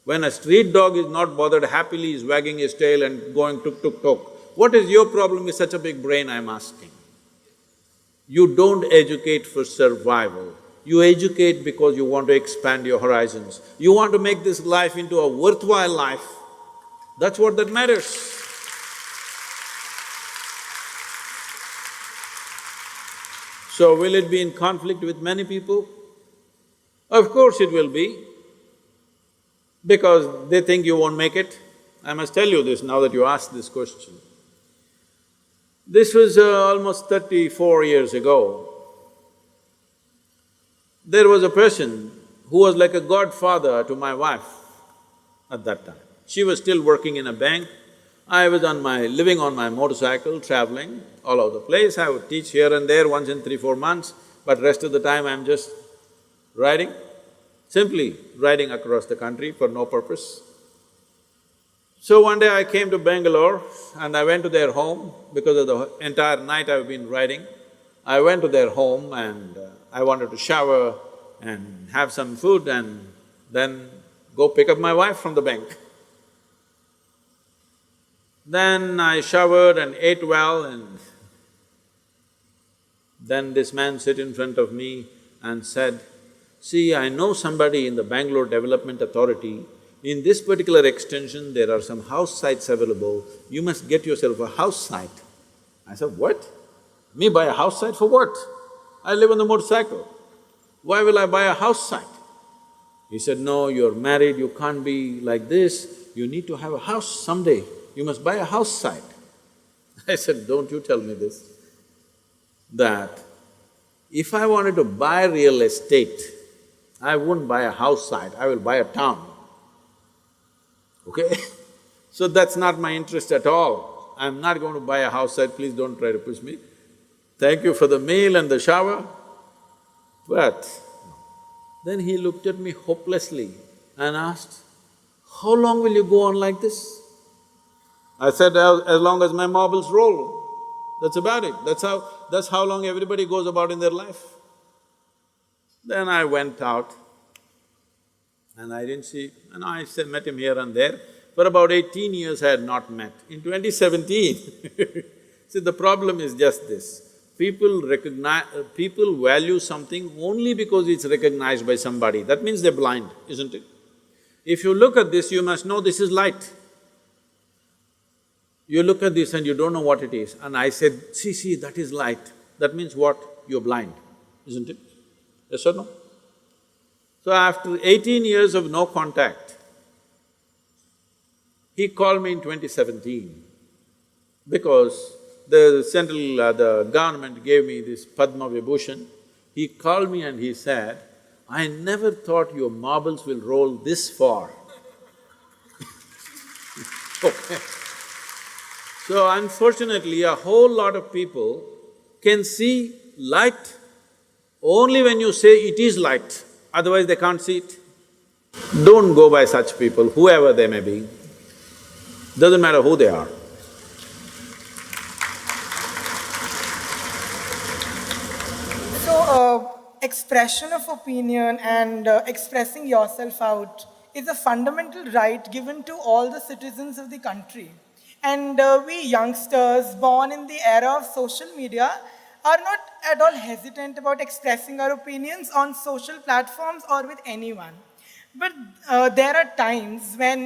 When a street dog is not bothered, happily is wagging his tail and going tuk tuk tuk, what is your problem with such a big brain, I'm asking? You don't educate for survival, you educate because you want to expand your horizons. You want to make this life into a worthwhile life, that's what that matters. So will it be in conflict with many people? Of course it will be, because they think you won't make it. I must tell you this now that you asked this question. This was almost 34 years ago. There was a person who was like a godfather to my wife at that time. She was still working in a bank. I was living on my motorcycle, traveling all over the place. I would teach here and there once in 3-4 months, but rest of the time I'm just riding, simply riding across the country for no purpose. So one day I came to Bangalore and I went to their home because of the entire night I've been riding. I went to their home and I wanted to shower and have some food and then go pick up my wife from the bank. Then I showered and ate well, and then this man sit in front of me and said, "See, I know somebody in the Bangalore Development Authority, in this particular extension there are some house sites available, you must get yourself a house site." I said, "What? Me buy a house site for what? I live on the motorcycle. Why will I buy a house site?" He said, "No, you're married, you can't be like this, you need to have a house someday. You must buy a house site." I said, "Don't you tell me this, that if I wanted to buy real estate, I wouldn't buy a house site, I will buy a town, okay? So that's not my interest at all. I'm not going to buy a house site, please don't try to push me. Thank you for the meal and the shower." But then he looked at me hopelessly and asked, "How long will you go on like this?" I said, as long as my marbles roll, that's about it. That's how long everybody goes about in their life. Then I went out and I didn't see… and I met him here and there. For about 18 years I had not met. In 2017 see, the problem is just this, people value something only because it's recognized by somebody, that means they're blind, isn't it? If you look at this, you must know this is light. You look at this and you don't know what it is. And I said, see, that is light. That means what? You're blind, isn't it? Yes or no? So after 18 years of no contact, he called me in 2017 because the government gave me this Padma Vibhushan. He called me and he said, "I never thought your marbles will roll this far." Okay. So unfortunately, a whole lot of people can see light only when you say it is light, otherwise they can't see it. Don't go by such people, whoever they may be, doesn't matter who they are. expression of opinion and expressing yourself out is a fundamental right given to all the citizens of the country. And we youngsters born in the era of social media are not at all hesitant about expressing our opinions on social platforms or with anyone. But there are times when,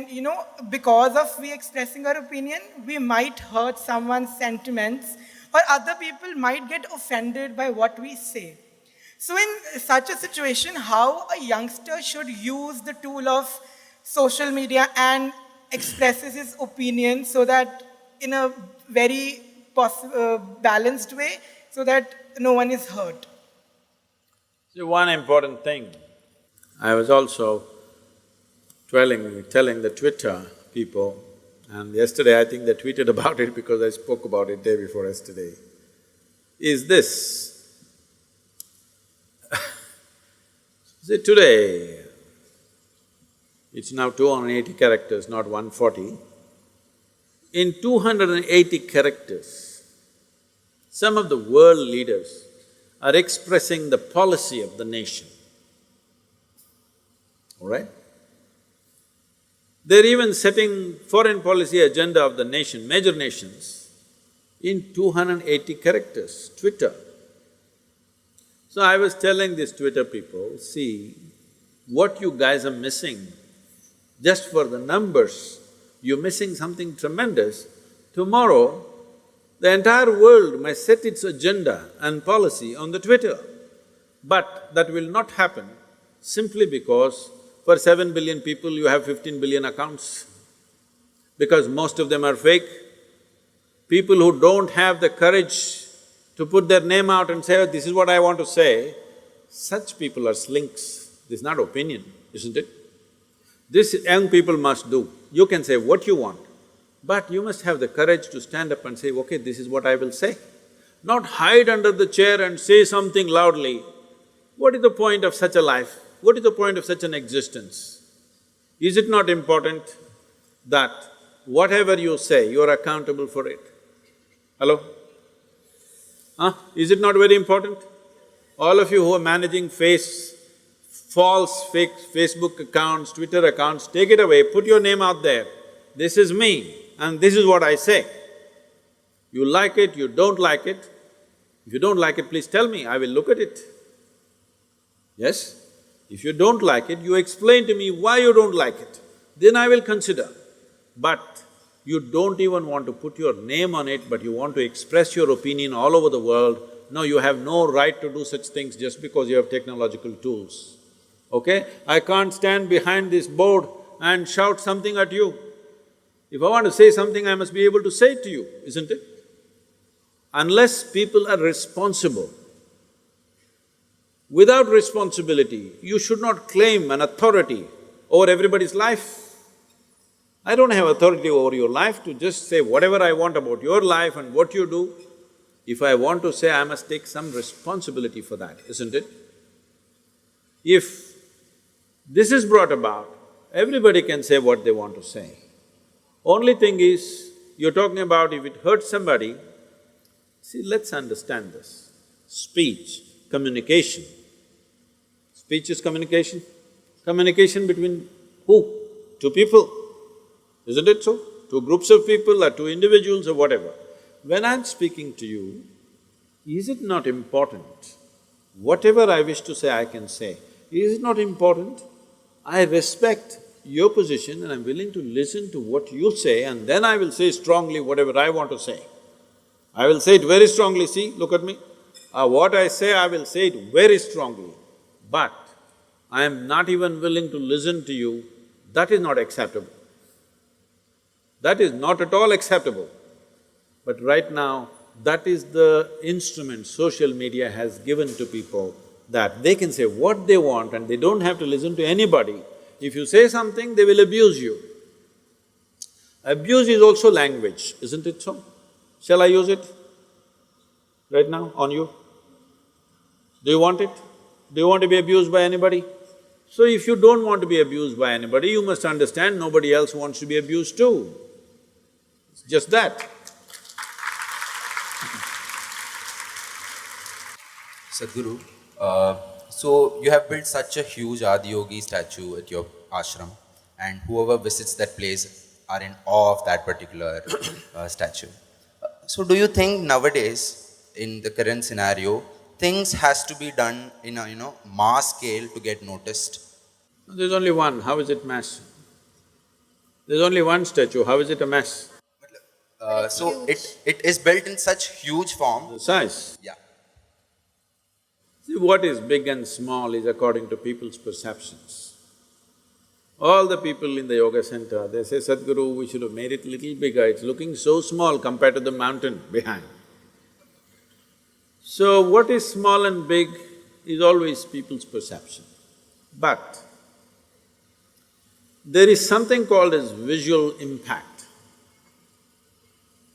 because of we expressing our opinion, we might hurt someone's sentiments or other people might get offended by what we say. So in such a situation, how a youngster should use the tool of social media and expresses his opinion so that in a very balanced way, so that no one is hurt. See, one important thing, I was also telling the Twitter people, and yesterday I think they tweeted about it because I spoke about it day before yesterday, is this. See, today, it's now 280 characters, not 140. In 280 characters, some of the world leaders are expressing the policy of the nation, all right? They're even setting foreign policy agenda of the nation, major nations, in 280 characters, Twitter. So I was telling these Twitter people, see, what you guys are missing, just for the numbers, you're missing something tremendous. Tomorrow, the entire world may set its agenda and policy on the Twitter. But that will not happen simply because for 7 billion people you have 15 billion accounts, because most of them are fake. People who don't have the courage to put their name out and say, oh, this is what I want to say, such people are slinks. This is not opinion, isn't it? This young people must do. You can say what you want, but you must have the courage to stand up and say, okay, this is what I will say. Not hide under the chair and say something loudly. What is the point of such a life? What is the point of such an existence? Is it not important that whatever you say, you're accountable for it? Hello? Huh? Is it not very important? All of you who are managing false fake Facebook accounts, Twitter accounts, take it away, put your name out there. This is me and this is what I say. You like it, you don't like it. If you don't like it, please tell me, I will look at it. Yes? If you don't like it, you explain to me why you don't like it, then I will consider. But you don't even want to put your name on it, but you want to express your opinion all over the world. No, you have no right to do such things just because you have technological tools, okay? I can't stand behind this board and shout something at you. If I want to say something, I must be able to say it to you, isn't it? Unless people are responsible. Without responsibility, you should not claim an authority over everybody's life. I don't have authority over your life to just say whatever I want about your life and what you do. If I want to say, I must take some responsibility for that, isn't it? If this is brought about, everybody can say what they want to say. Only thing is, you're talking about if it hurts somebody, see, let's understand this. Speech, communication. Speech is communication. Communication between who? Two people, isn't it so? Two groups of people or two individuals or whatever. When I'm speaking to you, is it not important? Whatever I wish to say, I can say. Is it not important? I respect your position and I'm willing to listen to what you say and then I will say strongly whatever I want to say. I will say it very strongly, see, look at me. What I say, I will say it very strongly. But I am not even willing to listen to you, that is not acceptable. That is not at all acceptable. But right now, that is the instrument social media has given to people, that they can say what they want and they don't have to listen to anybody. If you say something, they will abuse you. Abuse is also language, isn't it so? Shall I use it right now on you? Do you want it? Do you want to be abused by anybody? So if you don't want to be abused by anybody, you must understand nobody else wants to be abused too. It's just that. Sadhguru, So you have built such a huge Adiyogi statue at your ashram, and whoever visits that place are in awe of that particular statue. So do you think nowadays, in the current scenario, things has to be done in a mass scale to get noticed? There's only one, how is it mass? There's only one statue, how is it a mass? But it's So huge. it is built in such huge form. The size. Yeah. See, what is big and small is according to people's perceptions. All the people in the yoga center, they say, Sadhguru, we should have made it little bigger, it's looking so small compared to the mountain behind. So what is small and big is always people's perception. But there is something called as visual impact.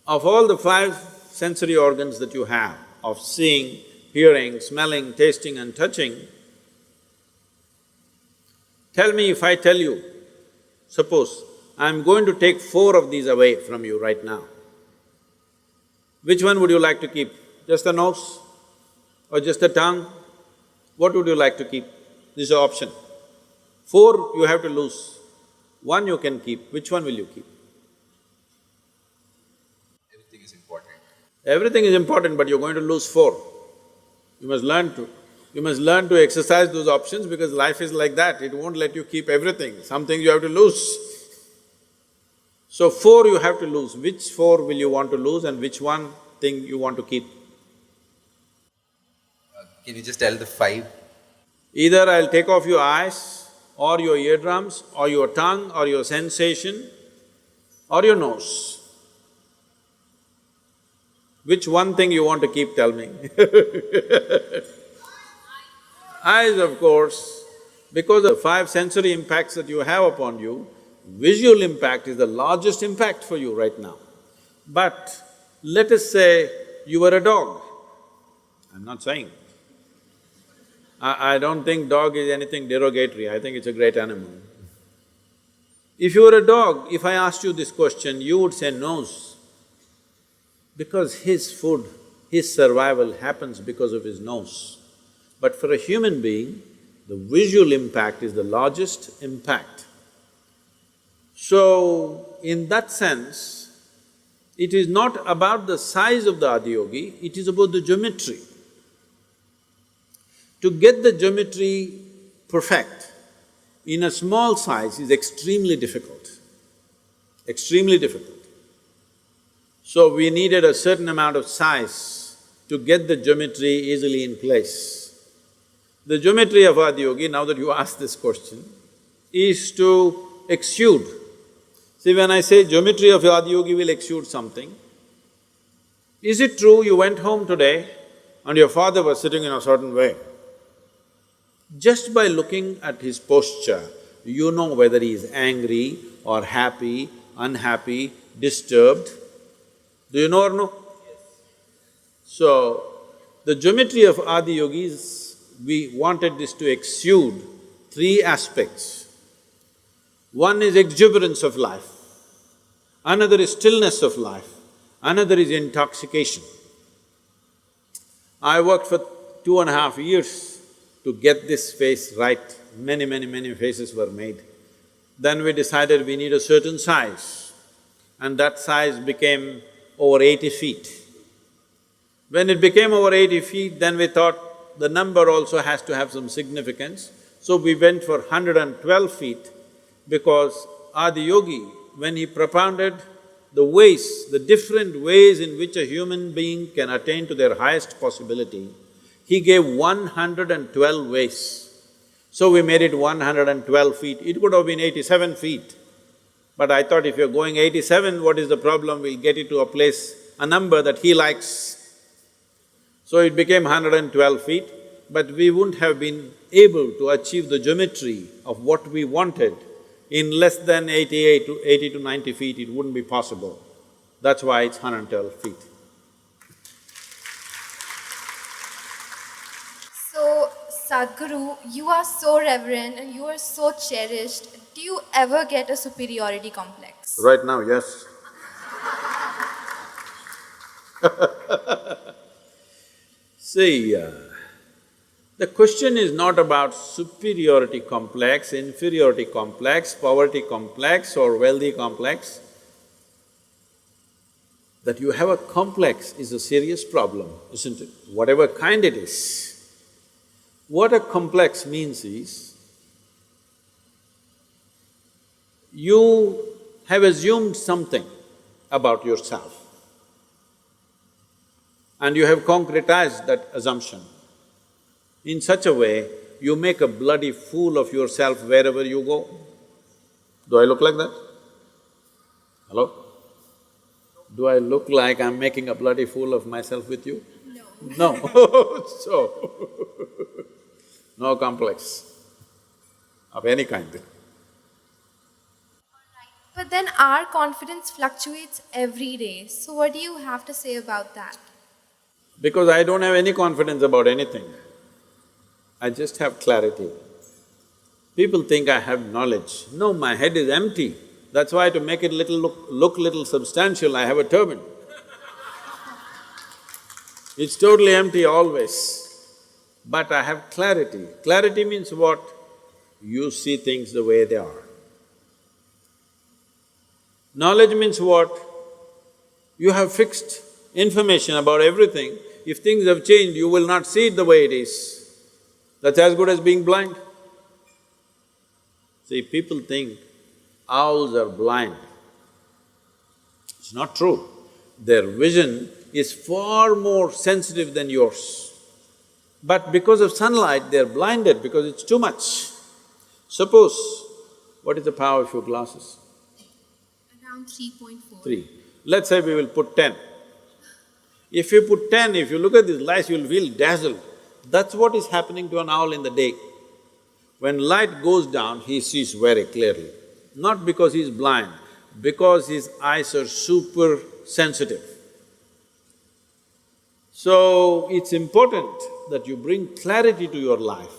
Of all the five sensory organs that you have, of seeing, hearing, smelling, tasting and touching, tell me if I tell you, suppose I'm going to take four of these away from you right now, which one would you like to keep? Just the nose or just the tongue? What would you like to keep? This is an option. Four you have to lose, one you can keep, which one will you keep? Everything is important. Everything is important, but you're going to lose four. You must learn to exercise those options because life is like that, it won't let you keep everything, some things you have to lose. So four you have to lose, which four will you want to lose and which one thing you want to keep? Can you just tell the five? Either I'll take off your eyes, or your eardrums, or your tongue, or your sensation, or your nose. Which one thing you want to keep, tell me? Eyes, of course, because of the five sensory impacts that you have upon you, visual impact is the largest impact for you right now. But let us say you were a dog. I'm not saying. I don't think dog is anything derogatory, I think it's a great animal. If you were a dog, if I asked you this question, you would say nose, because his food, his survival happens because of his nose. But for a human being, the visual impact is the largest impact. So, in that sense, it is not about the size of the Adiyogi, it is about the geometry. To get the geometry perfect in a small size is extremely difficult, extremely difficult. So we needed a certain amount of size to get the geometry easily in place. The geometry of Adiyogi, now that you asked this question, is to exude. See, when I say geometry of Adiyogi will exude something, is it true you went home today and your father was sitting in a certain way? Just by looking at his posture, you know whether he is angry or happy, unhappy, disturbed. Do you know or no? Yes. So, the geometry of Adiyogis, we wanted this to exude three aspects. One is exuberance of life, another is stillness of life, another is intoxication. I worked for 2.5 years to get this face right, many faces were made. Then we decided we need a certain size, and that size became over 80 feet. When it became over 80 feet, then we thought the number also has to have some significance. So we went for 112 feet because Adiyogi, when he propounded the ways, the different ways in which a human being can attain to their highest possibility, he gave 112 ways. So we made it 112 feet. It could have been 87 feet. But I thought if you're going 87, what is the problem? We'll get it to a place, a number that he likes. So it became 112 feet, but we wouldn't have been able to achieve the geometry of what we wanted in less than 80 to 90 feet, it wouldn't be possible. That's why it's 112 feet. So, Sadhguru, you are so reverend and you are so cherished. Do you ever get a superiority complex? Right now, yes. See, The question is not about superiority complex, inferiority complex, poverty complex or wealthy complex. That you have a complex is a serious problem, isn't it? Whatever kind it is. What a complex means is, you have assumed something about yourself and you have concretized that assumption. In such a way, you make a bloody fool of yourself wherever you go. Do I look like that? Hello? Do I look like I'm making a bloody fool of myself with you? No. No. So, no complex of any kind. But then our confidence fluctuates every day. So what do you have to say about that? Because I don't have any confidence about anything. I just have clarity. People think I have knowledge. No, my head is empty. That's why to make it look little substantial, I have a turban. It's totally empty always. But I have clarity. Clarity means what? You see things the way they are. Knowledge means what? You have fixed information about everything. If things have changed, you will not see it the way it is. That's as good as being blind. See, people think owls are blind. It's not true. Their vision is far more sensitive than yours. But because of sunlight, they're blinded because it's too much. Suppose, what is the power of your glasses? Around 3.4. 3. Let's say we will put 10. If you put 10, if you look at these lights, you'll feel dazzled. That's what is happening to an owl in the day. When light goes down, he sees very clearly. Not because he's blind, because his eyes are super sensitive. So, it's important that you bring clarity to your life,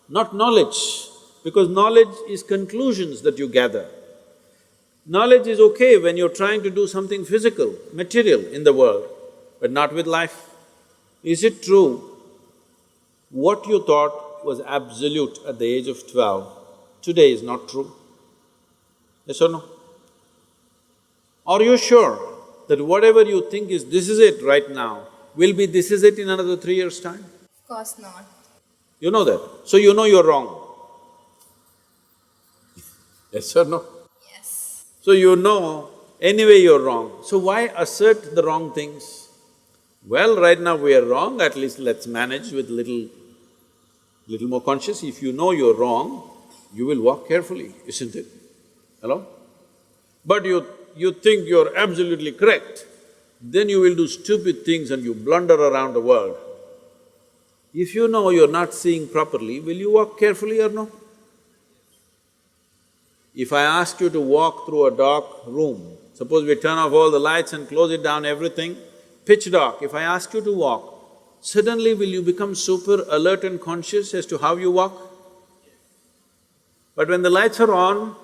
not knowledge, because knowledge is conclusions that you gather. Knowledge is okay when you're trying to do something physical, material in the world, but not with life. Is it true what you thought was absolute at the age of 12, today is not true? Yes or no? Are you sure that whatever you think is this is it right now, will be this is it in another 3 years' time? Of course not. You know that, so you know you're wrong. Yes or no? Yes. So you know anyway you're wrong, so why assert the wrong things? Well, right now we are wrong, at least let's manage with little more conscious. If you know you're wrong, you will walk carefully, isn't it? Hello? But you think you're absolutely correct, then you will do stupid things and you blunder around the world. If you know you're not seeing properly, will you walk carefully or no? If I ask you to walk through a dark room, suppose we turn off all the lights and close it down, everything, pitch dark, if I ask you to walk, suddenly will you become super alert and conscious as to how you walk? But when the lights are on,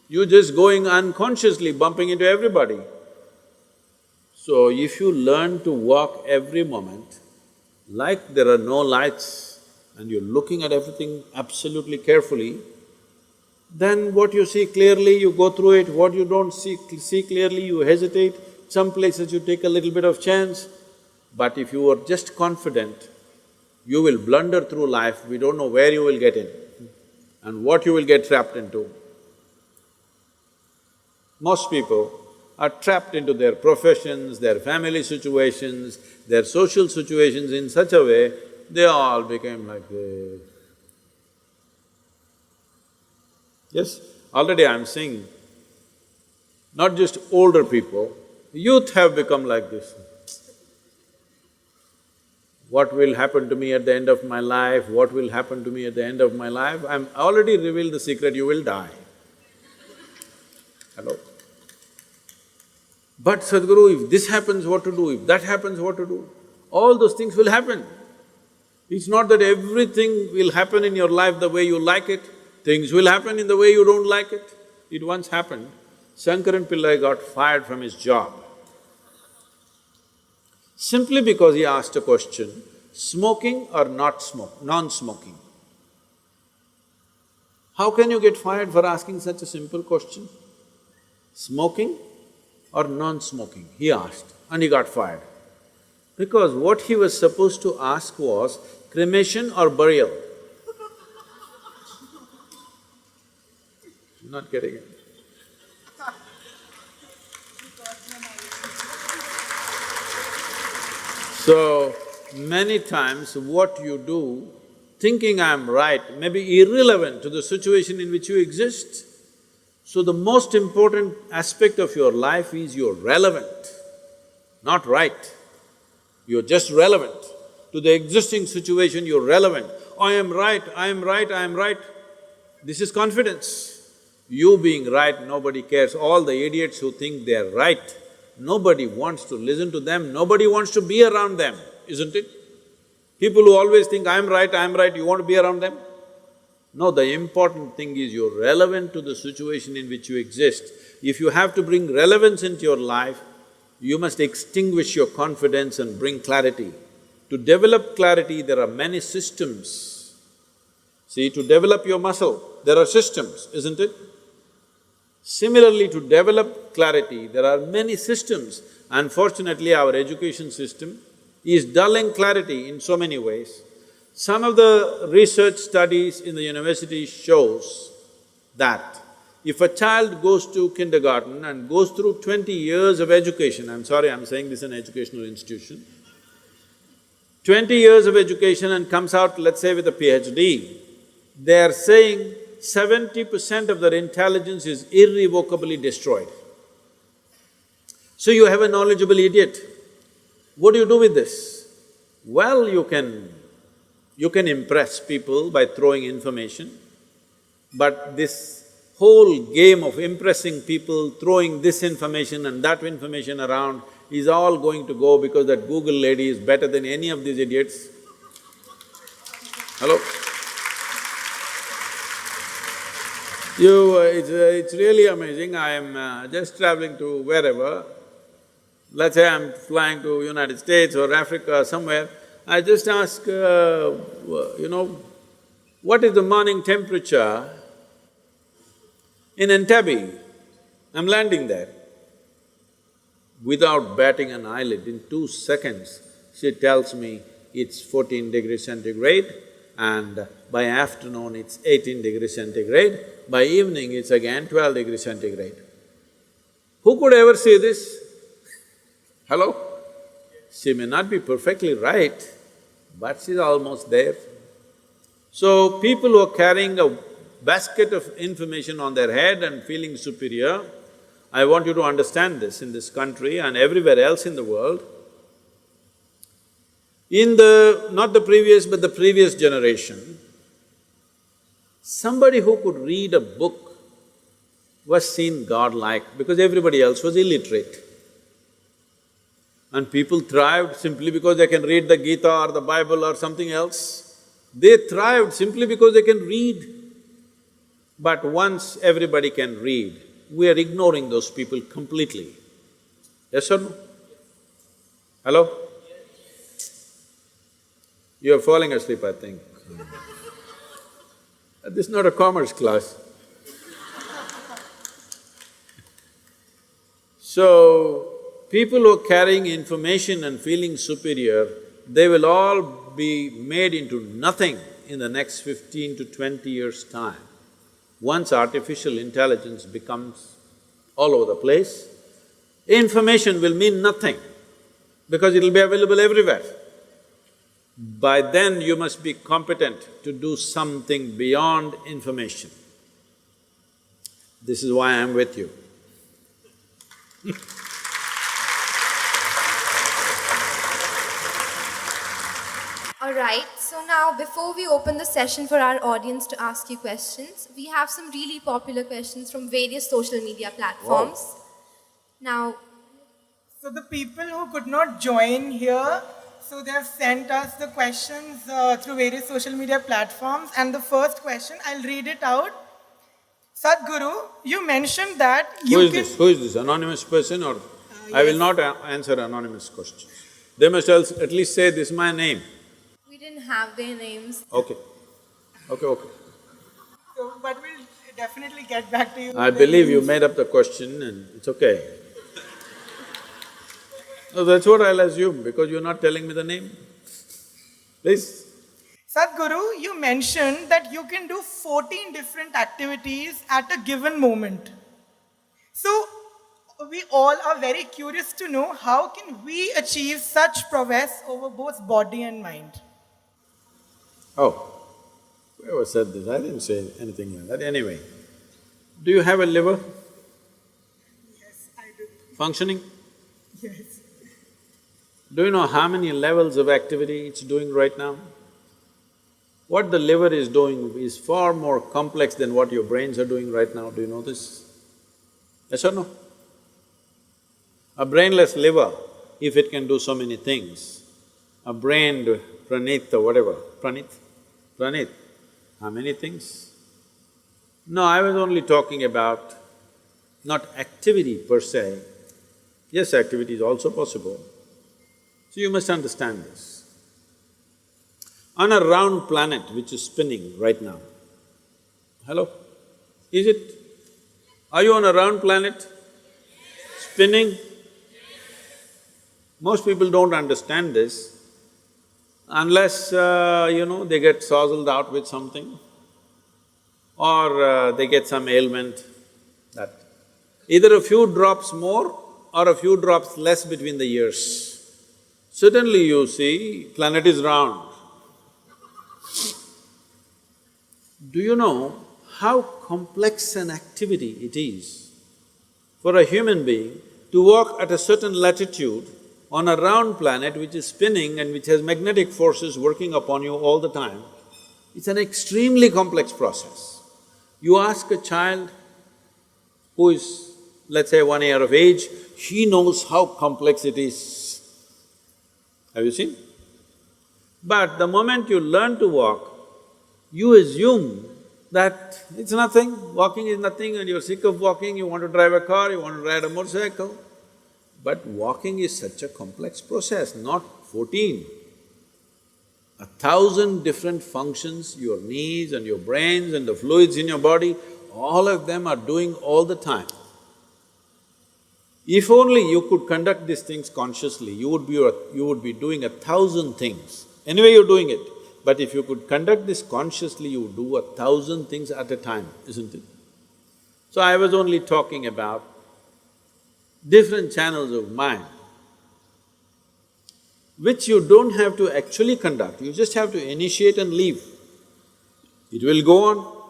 you're just going unconsciously, bumping into everybody. So if you learn to walk every moment, like there are no lights and you're looking at everything absolutely carefully, then what you see clearly, you go through it, what you don't see clearly, you hesitate, some places you take a little bit of chance. But if you are just confident, you will blunder through life, we don't know where you will get in and what you will get trapped into. Most people are trapped into their professions, their family situations, their social situations in such a way, they all became like this. Yes, already I'm seeing, not just older people, youth have become like this. What will happen to me at the end of my life? What will happen to me at the end of my life? I'm already revealed the secret, you will die. Hello? But Sadhguru, if this happens, what to do? If that happens, what to do? All those things will happen. It's not that everything will happen in your life the way you like it, things will happen in the way you don't like it. It once happened, Shankaran Pillai got fired from his job simply because he asked a question Smoking or non-smoking? How can you get fired for asking such a simple question? Smoking or non-smoking? He asked and he got fired. Because what he was supposed to ask was cremation or burial. Not getting it. So, many times what you do, thinking I'm right, may be irrelevant to the situation in which you exist. So the most important aspect of your life is you're relevant, not right. You're just relevant. To the existing situation, you're relevant. I am right, I am right, I am right. This is confidence. You being right, nobody cares. All the idiots who think they're right, nobody wants to listen to them, nobody wants to be around them, isn't it? People who always think, I'm right, you want to be around them? No, the important thing is you're relevant to the situation in which you exist. If you have to bring relevance into your life, you must extinguish your confidence and bring clarity. To develop clarity, there are many systems. See, to develop your muscle, there are systems, isn't it? Similarly, to develop clarity, there are many systems. Unfortunately, our education system is dulling clarity in so many ways. Some of the research studies in the university shows that if a child goes to kindergarten and goes through 20 years of education, I'm sorry, I'm saying this is an educational institution, 20 years of education and comes out, let's say, with a PhD, they are saying 70% of their intelligence is irrevocably destroyed. So you have a knowledgeable idiot. What do you do with this? Well, you can impress people by throwing information, but this whole game of impressing people, throwing this information and that information around is all going to go because that Google lady is better than any of these idiots. Hello? It's really amazing. I am just traveling to wherever, let's say I'm flying to United States or Africa or somewhere, I just ask, what is the morning temperature in Entebbe? I'm landing there. Without batting an eyelid, in 2 seconds, she tells me it's 14 degrees centigrade and by afternoon it's 18 degrees centigrade, by evening it's again 12 degrees centigrade. Who could ever say this? Hello? She may not be perfectly right, but she's almost there. So, people who are carrying a basket of information on their head and feeling superior, I want you to understand this in this country and everywhere else in the world. In not the previous but the previous generation, somebody who could read a book was seen godlike because everybody else was illiterate. And people thrived simply because they can read the Gita or the Bible or something else. They thrived simply because they can read. But once everybody can read, we are ignoring those people completely. Yes or no? Hello? You're falling asleep, I think. This is not a commerce class. So, people who are carrying information and feeling superior, they will all be made into nothing in the next 15 to 20 years' time. Once artificial intelligence becomes all over the place, information will mean nothing because it'll be available everywhere. By then, you must be competent to do something beyond information. This is why I'm with you. Alright, so now before we open the session for our audience to ask you questions, we have some really popular questions from various social media platforms. Wow. Now… So the people who could not join here, so they have sent us the questions through various social media platforms, and the first question, I'll read it out. Sadhguru, you mentioned that you Who is this? Anonymous person or… I will not answer anonymous questions. They must at least say, this is my name. can have their names. Okay, okay. So, but we'll definitely get back to you. I believe you made up the question and it's okay. No, that's what I'll assume, because you're not telling me the name. Please. Sadhguru, you mentioned that you can do 14 different activities at a given moment. So, we all are very curious to know how can we achieve such prowess over both body and mind? Oh, whoever said this, I didn't say anything like that. Anyway, do you have a liver Yes, I do. functioning? Yes. Do you know how many levels of activity it's doing right now? What the liver is doing is far more complex than what your brains are doing right now. Do you know this? Yes or no? A brainless liver, if it can do so many things, a brained Pranit or whatever, Pranit, how many things? No, I was only talking about not activity per se. Yes, activity is also possible. So you must understand this. On a round planet which is spinning right now, hello? Is it? Are you on a round planet? Spinning? Most people don't understand this unless, they get sozzled out with something or they get some ailment that either a few drops more or a few drops less between the years. Suddenly you see, planet is round. Do you know how complex an activity it is for a human being to walk at a certain latitude on a round planet which is spinning and which has magnetic forces working upon you all the time? It's an extremely complex process. You ask a child who is, let's say, 1 year of age, he knows how complex it is. Have you seen? But the moment you learn to walk, you assume that it's nothing, walking is nothing and you're sick of walking, you want to drive a car, you want to ride a motorcycle. But walking is such a complex process, not 14. 1,000 different functions, your knees and your brains and the fluids in your body, all of them are doing all the time. If only you could conduct these things consciously, you would be doing 1,000 things. Anyway, you're doing it. But if you could conduct this consciously, you would do 1,000 things at a time, isn't it? So I was only talking about different channels of mind, which you don't have to actually conduct, you just have to initiate and leave. It will go on.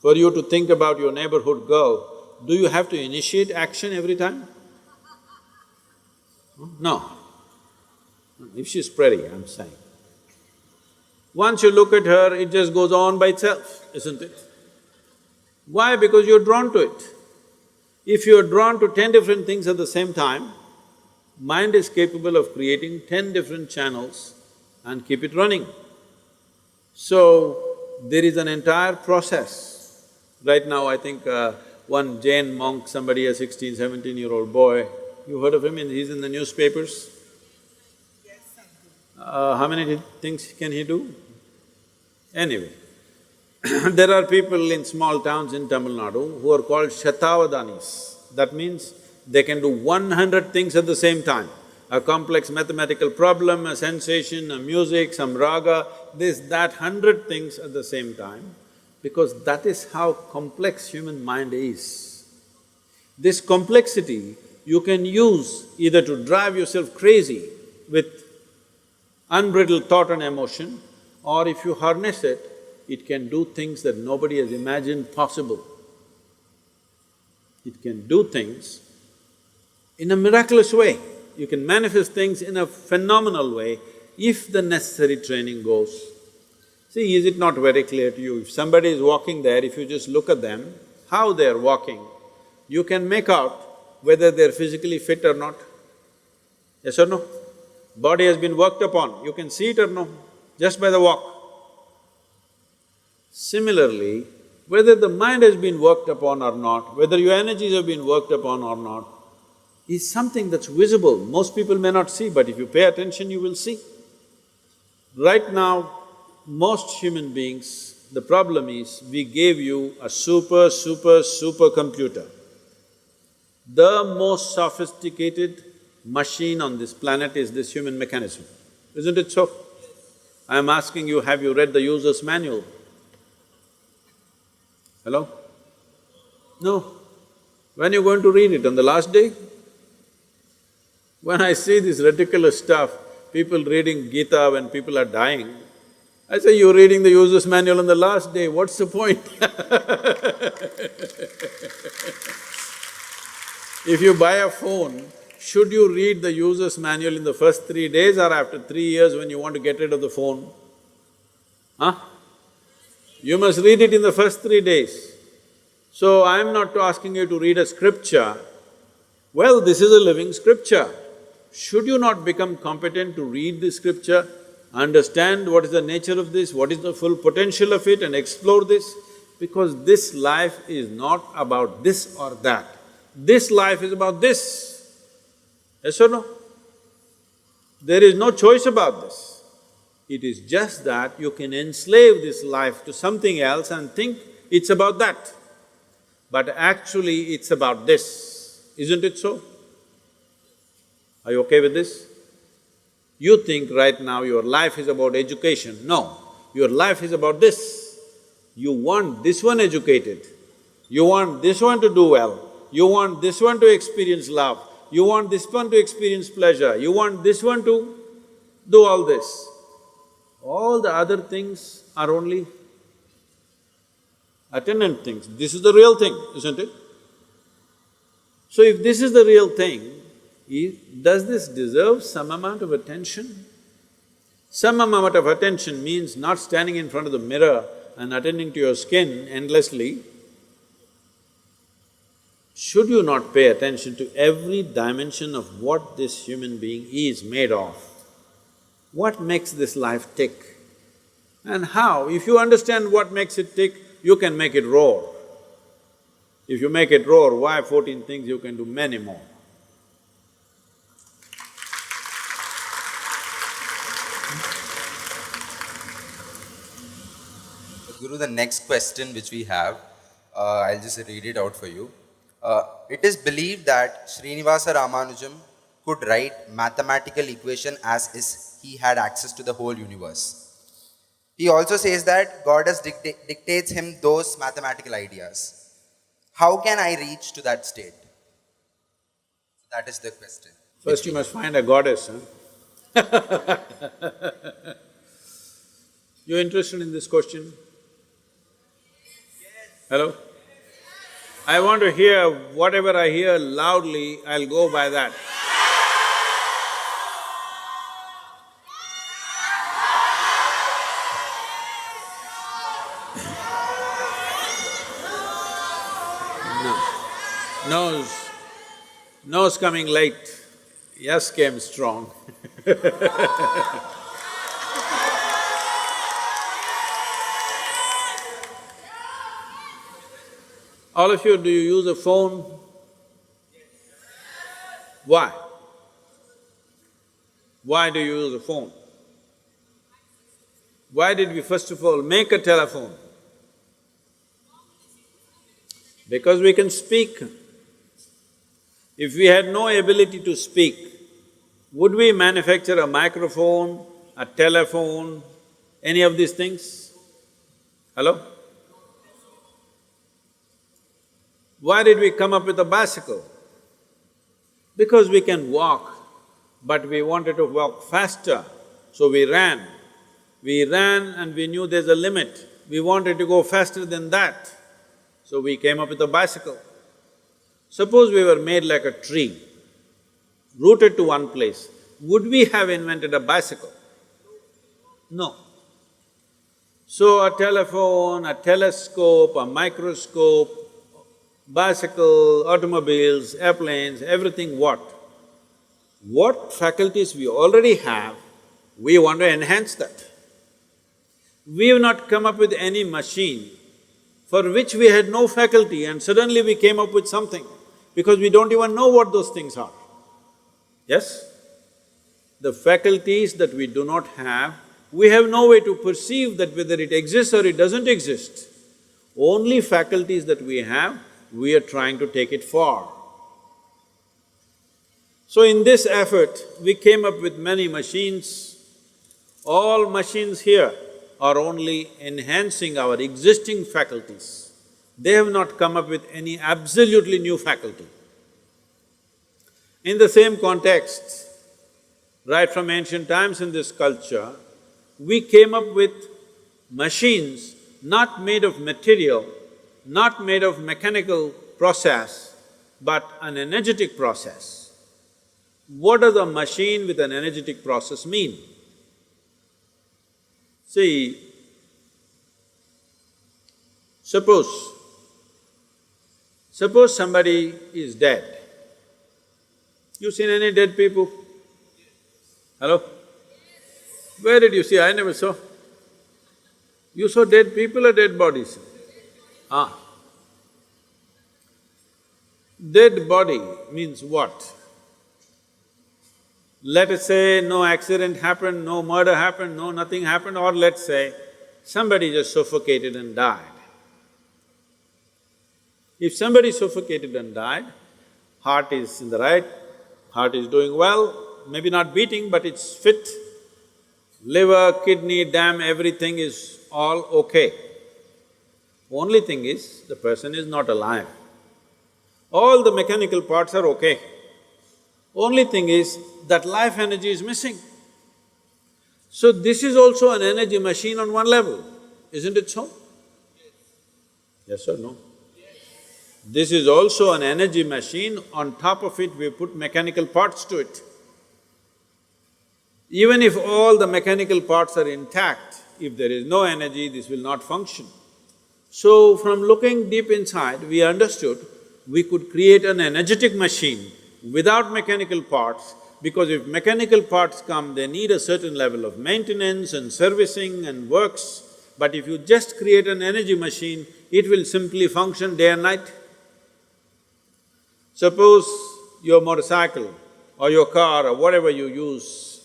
For you to think about your neighborhood girl, do you have to initiate action every time? No. If she's pretty, I'm saying. Once you look at her, it just goes on by itself, isn't it? Why? Because you're drawn to it. If you're drawn to 10 different things at the same time, mind is capable of creating 10 different channels and keep it running. So, there is an entire process. Right now, I think one Jain monk, somebody, a 16, 17-year-old boy, you heard of him, he's in the newspapers? Yes, Sadhguru. How many things can he do? Anyway, there are people in small towns in Tamil Nadu who are called Shatavadanis. That means they can do 100 things at the same time. A complex mathematical problem, a sensation, a music, some raga, this, that, 100 things at the same time, because that is how complex human mind is. This complexity you can use either to drive yourself crazy with unbridled thought and emotion, or if you harness it, it can do things that nobody has imagined possible. It can do things in a miraculous way. You can manifest things in a phenomenal way if the necessary training goes. See, is it not very clear to you? If somebody is walking there, if you just look at them, how they're walking, you can make out whether they're physically fit or not. Yes or no? Body has been worked upon, you can see it or no, just by the walk. Similarly, whether the mind has been worked upon or not, whether your energies have been worked upon or not, is something that's visible. Most people may not see, but if you pay attention, you will see. Right now, most human beings, the problem is we gave you a super computer. The most sophisticated machine on this planet is this human mechanism, isn't it so? I am asking you, have you read the user's manual? Hello? No. When are you going to read it? On the last day? When I see this ridiculous stuff, people reading Gita when people are dying, I say, you're reading the user's manual on the last day, what's the point? If you buy a phone, should you read the user's manual in the first 3 days or after 3 years when you want to get rid of the phone? Huh? You must read it in the first 3 days. So I'm not asking you to read a scripture. Well, this is a living scripture. Should you not become competent to read the scripture, understand what is the nature of this, what is the full potential of it and explore this? Because this life is not about this or that. This life is about this. Yes or no? There is no choice about this. It is just that you can enslave this life to something else and think it's about that. But actually it's about this, isn't it so? Are you okay with this? You think right now your life is about education. No, your life is about this. You want this one educated, you want this one to do well, you want this one to experience love, you want this one to experience pleasure, you want this one to do all this. All the other things are only attendant things. This is the real thing, isn't it? So if this is the real thing, does this deserve some amount of attention? Some amount of attention means not standing in front of the mirror and attending to your skin endlessly. Should you not pay attention to every dimension of what this human being is made of? What makes this life tick? And how? If you understand what makes it tick, you can make it roar. If you make it roar, why 14 things, you can do many more. Guru, the next question which we have, I'll just read it out for you. It is believed that Srinivasa Ramanujan could write mathematical equation as is he had access to the whole universe. He also says that Goddess dictates him those mathematical ideas. How can I reach to that state? That is the question. First you must find a goddess, huh? You interested in this question? Hello? I want to hear whatever I hear loudly, I'll go by that. No. No's coming late, yes came strong. All of you, do you use a phone? Why? Why do you use a phone? Why did we first of all make a telephone? Because we can speak. If we had no ability to speak, would we manufacture a microphone, a telephone, any of these things? Hello? Why did we come up with a bicycle? Because we can walk, but we wanted to walk faster, so we ran. We ran and we knew there's a limit. We wanted to go faster than that, so we came up with a bicycle. Suppose we were made like a tree, rooted to one place, would we have invented a bicycle? No. So a telephone, a telescope, a microscope, bicycle, automobiles, airplanes, everything what? What faculties we already have, we want to enhance that. We have not come up with any machine for which we had no faculty and suddenly we came up with something, because we don't even know what those things are. Yes? The faculties that we do not have, we have no way to perceive that whether it exists or it doesn't exist. Only faculties that we have, we are trying to take it for. So in this effort, we came up with many machines. All machines here are only enhancing our existing faculties. They have not come up with any absolutely new faculty. In the same context, right from ancient times in this culture, we came up with machines not made of material, not made of mechanical process, but an energetic process. What does a machine with an energetic process mean? See, suppose somebody is dead. You seen any dead people? Hello? Where did you see? I never saw. You saw dead people or dead bodies? Ah. Dead body means what? Let us say no accident happened, no murder happened, no nothing happened, or let's say somebody just suffocated and died. If somebody suffocated and died, heart is in the right, heart is doing well, maybe not beating but it's fit, liver, kidney, dam, everything is all okay. Only thing is, the person is not alive. All the mechanical parts are okay. Only thing is, that life energy is missing. So this is also an energy machine on one level, isn't it so? Yes or no? This is also an energy machine, on top of it we put mechanical parts to it. Even if all the mechanical parts are intact, if there is no energy, this will not function. So from looking deep inside, we understood we could create an energetic machine without mechanical parts, because if mechanical parts come, they need a certain level of maintenance and servicing and works. But if you just create an energy machine, it will simply function day and night. Suppose your motorcycle or your car or whatever you use,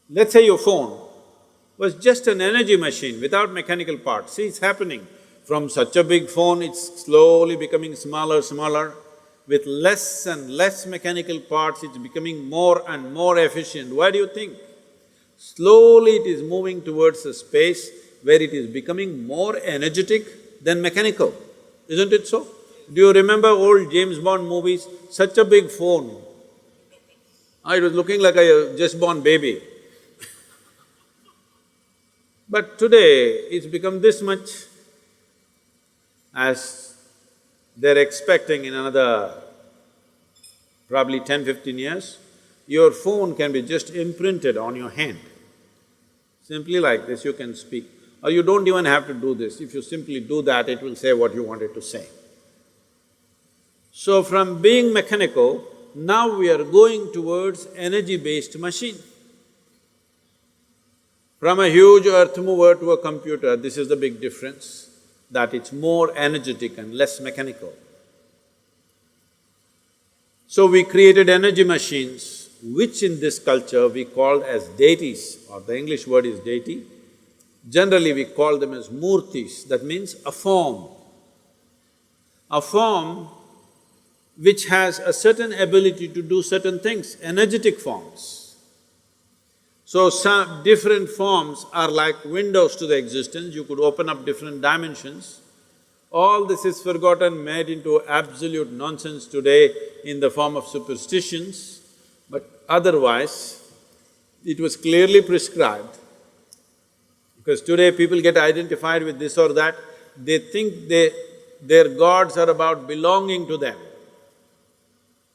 let's say your phone was just an energy machine without mechanical parts. See, it's happening. From such a big phone, it's slowly becoming smaller, smaller. With less and less mechanical parts, it's becoming more and more efficient. Why do you think? Slowly it is moving towards a space where it is becoming more energetic than mechanical, isn't it so? Do you remember old James Bond movies? Such a big phone. It was looking like a just-born baby. But today, it's become this much. As they're expecting in another probably 10–15 years, your phone can be just imprinted on your hand. Simply like this you can speak, or you don't even have to do this. If you simply do that, it will say what you wanted to say. So from being mechanical, now we are going towards energy-based machine. From a huge earth mover to a computer, this is the big difference, that it's more energetic and less mechanical. So we created energy machines, which in this culture we called as deities, or the English word is deity. Generally we call them as murtis, that means a form. A form which has a certain ability to do certain things, energetic forms. So some different forms are like windows to the existence, you could open up different dimensions. All this is forgotten, made into absolute nonsense today in the form of superstitions, but otherwise, it was clearly prescribed. Because today people get identified with this or that, they think their gods are about belonging to them.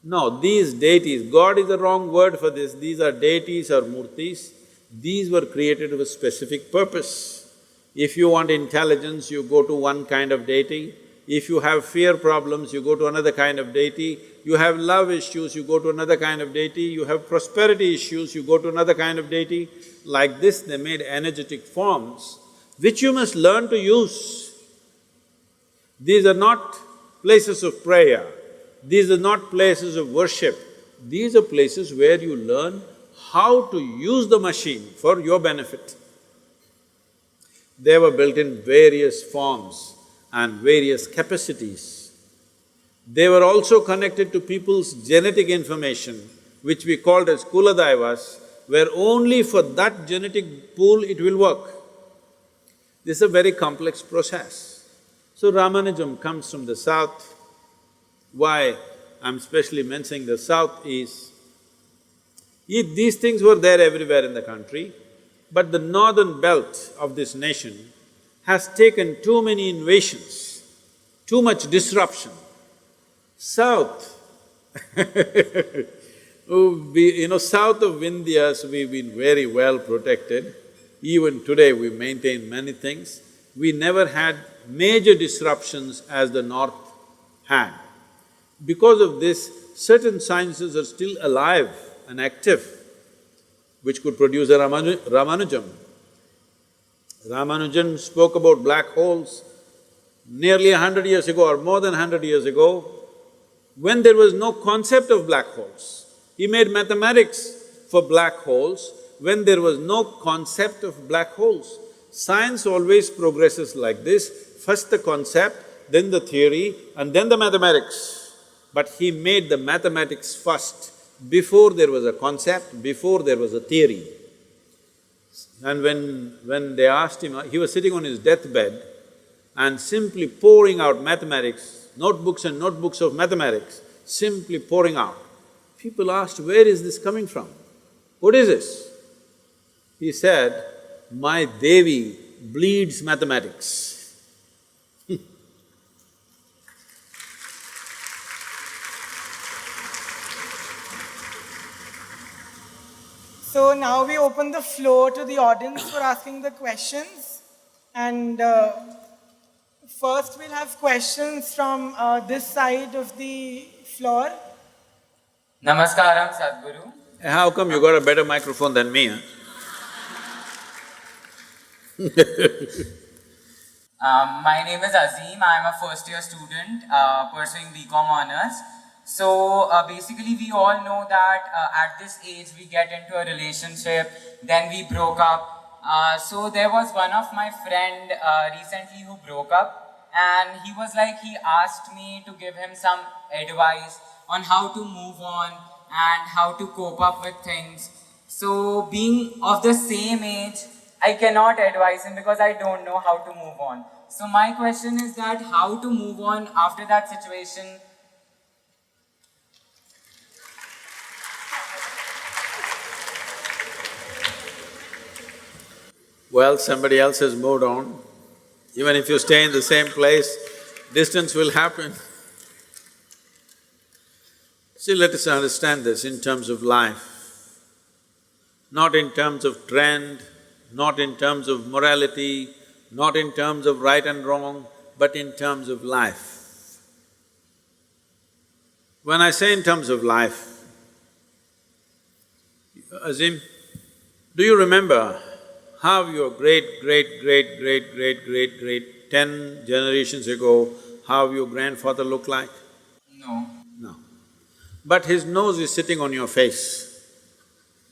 No, these deities, God is the wrong word for this, these are deities or murtis, these were created with a specific purpose. If you want intelligence, you go to one kind of deity. If you have fear problems, you go to another kind of deity. You have love issues, you go to another kind of deity. You have prosperity issues, you go to another kind of deity. Like this, they made energetic forms, which you must learn to use. These are not places of prayer, these are not places of worship. These are places where you learn how to use the machine for your benefit. They were built in various forms and various capacities. They were also connected to people's genetic information, which we called as Kuladaivas, where only for that genetic pool it will work. This is a very complex process. So Ramanujan comes from the south. Why I'm specially mentioning the south is, these things were there everywhere in the country, but the northern belt of this nation has taken too many invasions, too much disruption. South south of Vindhyas, we've been very well protected. Even today we maintain many things. We never had major disruptions as the north had. Because of this, certain sciences are still alive and active, which could produce a Ramanujan. Ramanujan spoke about black holes nearly 100 years ago or more than 100 years ago, when there was no concept of black holes. He made mathematics for black holes when there was no concept of black holes. Science always progresses like this, first the concept, then the theory, and then the mathematics. But he made the mathematics first, before there was a concept, before there was a theory. And when they asked him, he was sitting on his deathbed and simply pouring out mathematics, notebooks and notebooks of mathematics, simply pouring out. People asked, where is this coming from? What is this? He said, my Devi bleeds mathematics. So now we open the floor to the audience for asking the questions. And first we'll have questions from this side of the floor. Namaskaram, Sadhguru. How come you got a better microphone than me, huh? My name is Azim. I am a first year student pursuing BCom honors. So basically we all know that at this age we get into a relationship, then we broke up. So there was one of my friend recently who broke up, and he was like, he asked me to give him some advice on how to move on and how to cope up with things. So being of the same age, I cannot advise him because I don't know how to move on. So my question is that how to move on after that situation. Well, somebody else has moved on. Even if you stay in the same place, distance will happen. See, let us understand this in terms of life, not in terms of trend, not in terms of morality, not in terms of right and wrong, but in terms of life. When I say in terms of life, Azim, do you remember how your great, 10 generations ago, how your grandfather looked like? No. No. But his nose is sitting on your face.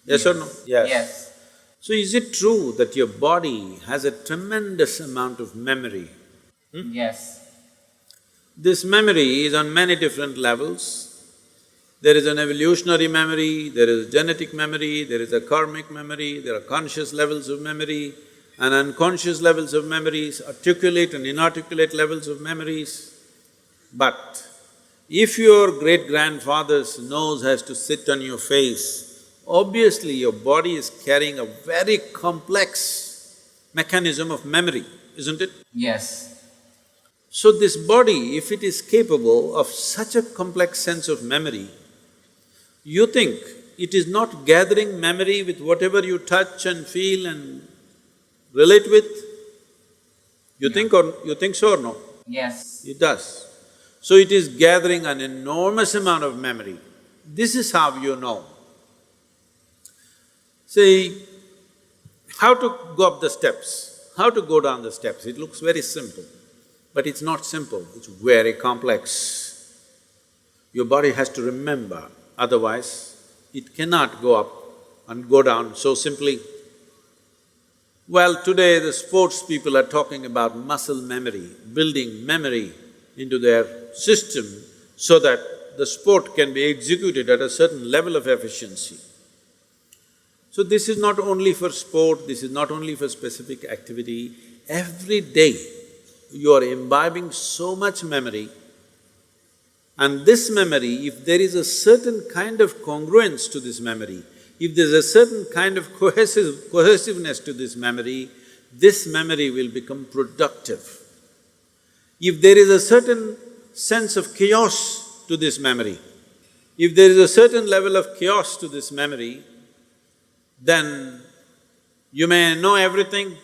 Yes or no? Yes. So is it true that your body has a tremendous amount of memory? Yes. This memory is on many different levels. There is an evolutionary memory, there is a genetic memory, there is a karmic memory, there are conscious levels of memory and unconscious levels of memories, articulate and inarticulate levels of memories. But if your great-grandfather's nose has to sit on your face, obviously your body is carrying a very complex mechanism of memory, isn't it? Yes. So this body, if it is capable of such a complex sense of memory, you think it is not gathering memory with whatever you touch and feel and relate with? You think so or no? Yes. It does. So it is gathering an enormous amount of memory. This is how you know. See, how to go up the steps, how to go down the steps, it looks very simple, but it's not simple, it's very complex. Your body has to remember, otherwise it cannot go up and go down so simply. Well, today the sports people are talking about muscle memory, building memory into their system so that the sport can be executed at a certain level of efficiency. So this is not only for sport, this is not only for specific activity. Every day you are imbibing so much memory, and this memory, if there is a certain kind of congruence to this memory, if there's a certain kind of cohesiveness to this memory will become productive. If there is a certain sense of chaos to this memory, if there is a certain level of chaos to this memory, then you may know everything,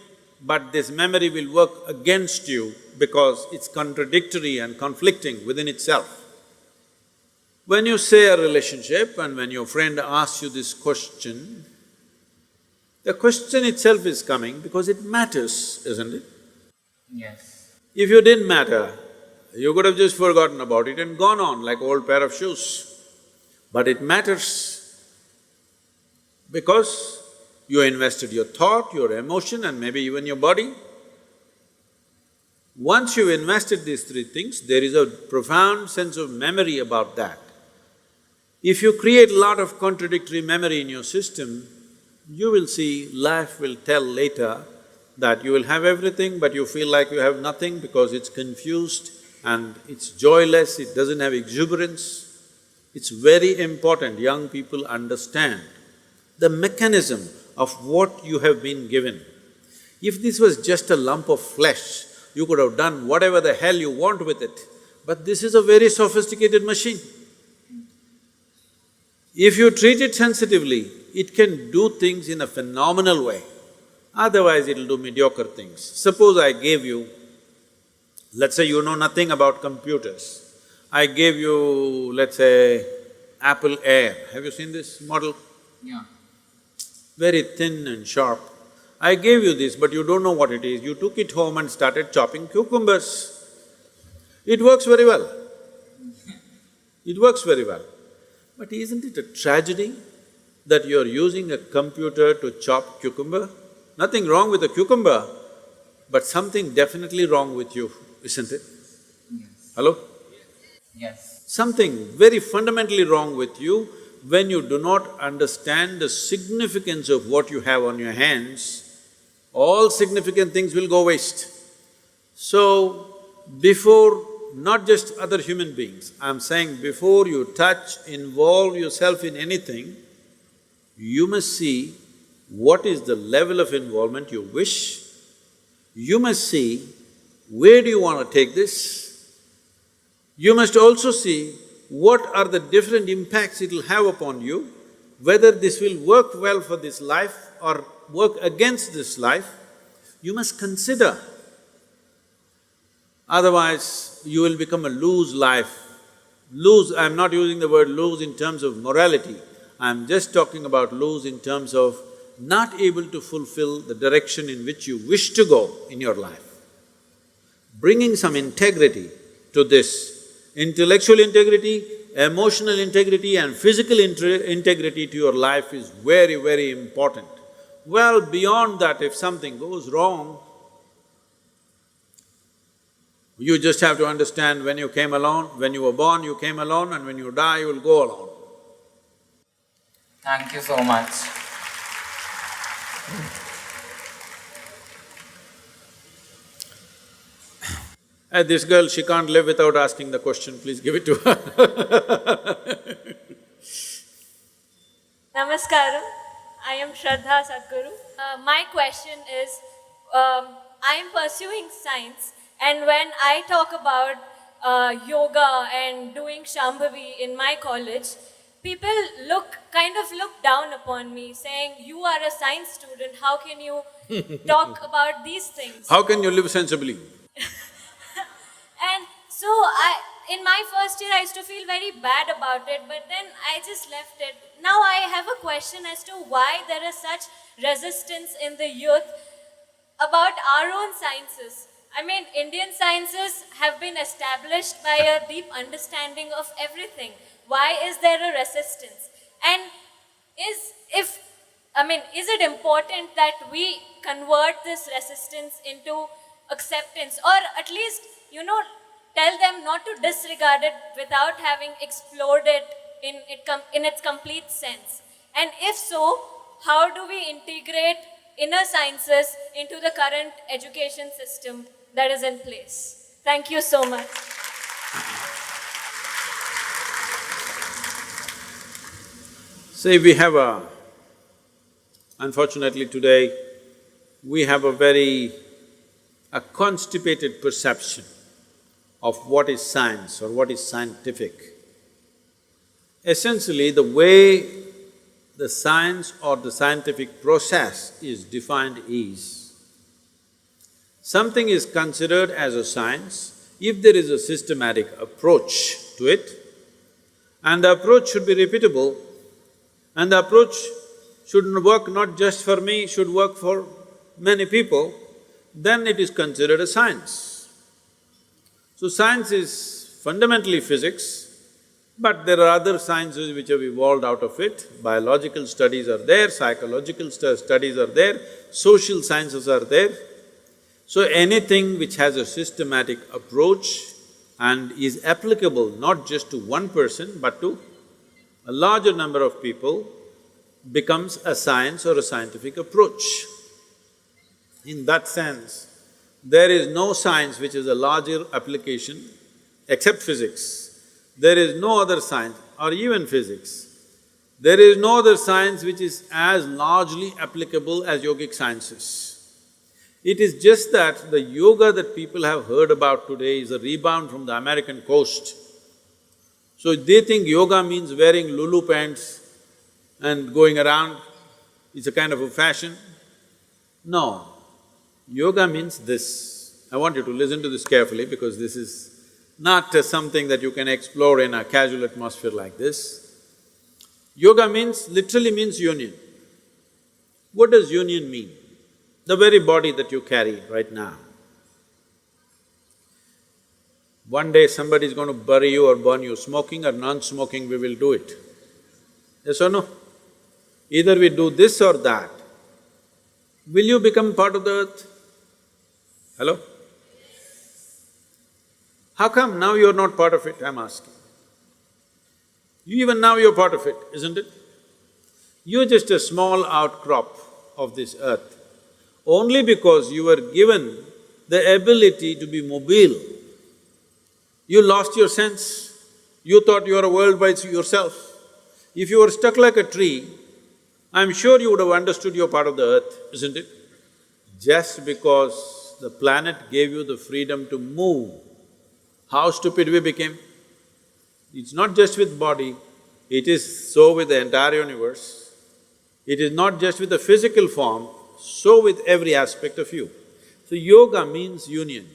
but this memory will work against you because it's contradictory and conflicting within itself. When you say a relationship and when your friend asks you this question, the question itself is coming because it matters, isn't it? Yes. If you didn't matter, you could have just forgotten about it and gone on like old pair of shoes. But it matters because you invested your thought, your emotion and maybe even your body. Once you've invested these three things, there is a profound sense of memory about that. If you create a lot of contradictory memory in your system, you will see life will tell later that you will have everything but you feel like you have nothing because it's confused and it's joyless, it doesn't have exuberance. It's very important young people understand the mechanism of what you have been given. If this was just a lump of flesh, you could have done whatever the hell you want with it, but this is a very sophisticated machine. If you treat it sensitively, it can do things in a phenomenal way, otherwise it'll do mediocre things. Suppose I gave you, let's say you know nothing about computers, I gave you, let's say, Apple Air. Have you seen this model? Yeah. Very thin and sharp. I gave you this, but you don't know what it is. You took it home and started chopping cucumbers. It works very well. It works very well. But isn't it a tragedy that you're using a computer to chop cucumber? Nothing wrong with a cucumber, but something definitely wrong with you, isn't it? Yes. Hello? Yes. Something very fundamentally wrong with you when you do not understand the significance of what you have on your hands. All significant things will go waste. So, before not just other human beings, I'm saying before you touch, involve yourself in anything, you must see what is the level of involvement you wish. You must see where do you want to take this. You must also see what are the different impacts it'll have upon you, whether this will work well for this life or work against this life. You must consider. Otherwise, you will become a loose life. Loose, I'm not using the word loose in terms of morality, I'm just talking about loose in terms of not able to fulfill the direction in which you wish to go in your life. Bringing some integrity to this, intellectual integrity, emotional integrity and physical integrity to your life is very, very important. Well, beyond that, if something goes wrong, you just have to understand when you came alone, when you were born, you came alone, and when you die, you will go alone. Thank you so much. This girl, she can't live without asking the question, please give it to her. Namaskaram. I am Shraddha Sadhguru. My question is, I am pursuing science, and when I talk about yoga and doing Shambhavi in my college, people kind of look down upon me, saying, "You are a science student, how can you talk about these things?" How can you live sensibly? And so in my first year, I used to feel very bad about it, but then I just left it. Now I have a question as to why there is such resistance in the youth about our own sciences. I mean, Indian sciences have been established by a deep understanding of everything. Why is there a resistance? And if I mean, is it important that we convert this resistance into acceptance, or at least, tell them not to disregard it without having explored it in its complete sense? And if so, how do we integrate inner sciences into the current education system that is in place? Thank you so much. See, unfortunately today, we have a constipated perception of what is science or what is scientific. Essentially, the way the science or the scientific process is defined is, something is considered as a science if there is a systematic approach to it, and the approach should be repeatable, and the approach should work not just for me, should work for many people, then it is considered a science. So science is fundamentally physics, but there are other sciences which have evolved out of it. Biological studies are there, psychological studies are there, social sciences are there. So anything which has a systematic approach and is applicable not just to one person but to a larger number of people becomes a science or a scientific approach. In that sense, there is no science which is a larger application except physics. There is no other science, or even physics. There is no other science which is as largely applicable as yogic sciences. It is just that the yoga that people have heard about today is a rebound from the American coast. So they think yoga means wearing Lulu pants and going around, it's a kind of a fashion. No, yoga means this. I want you to listen to this carefully because this is not something that you can explore in a casual atmosphere like this. Yoga literally means union. What does union mean? The very body that you carry right now. One day somebody is going to bury you or burn you, smoking or non-smoking, we will do it. Yes or no? Either we do this or that. Will you become part of the earth? Hello? How come now you're not part of it, I'm asking? Even now you're part of it, isn't it? You're just a small outcrop of this earth. Only because you were given the ability to be mobile, you lost your sense. You thought you were a world by yourself. If you were stuck like a tree, I'm sure you would have understood you're part of the earth, isn't it? Just because the planet gave you the freedom to move, how stupid we became. It's not just with body, it is so with the entire universe. It is not just with the physical form, so with every aspect of you. So yoga means union.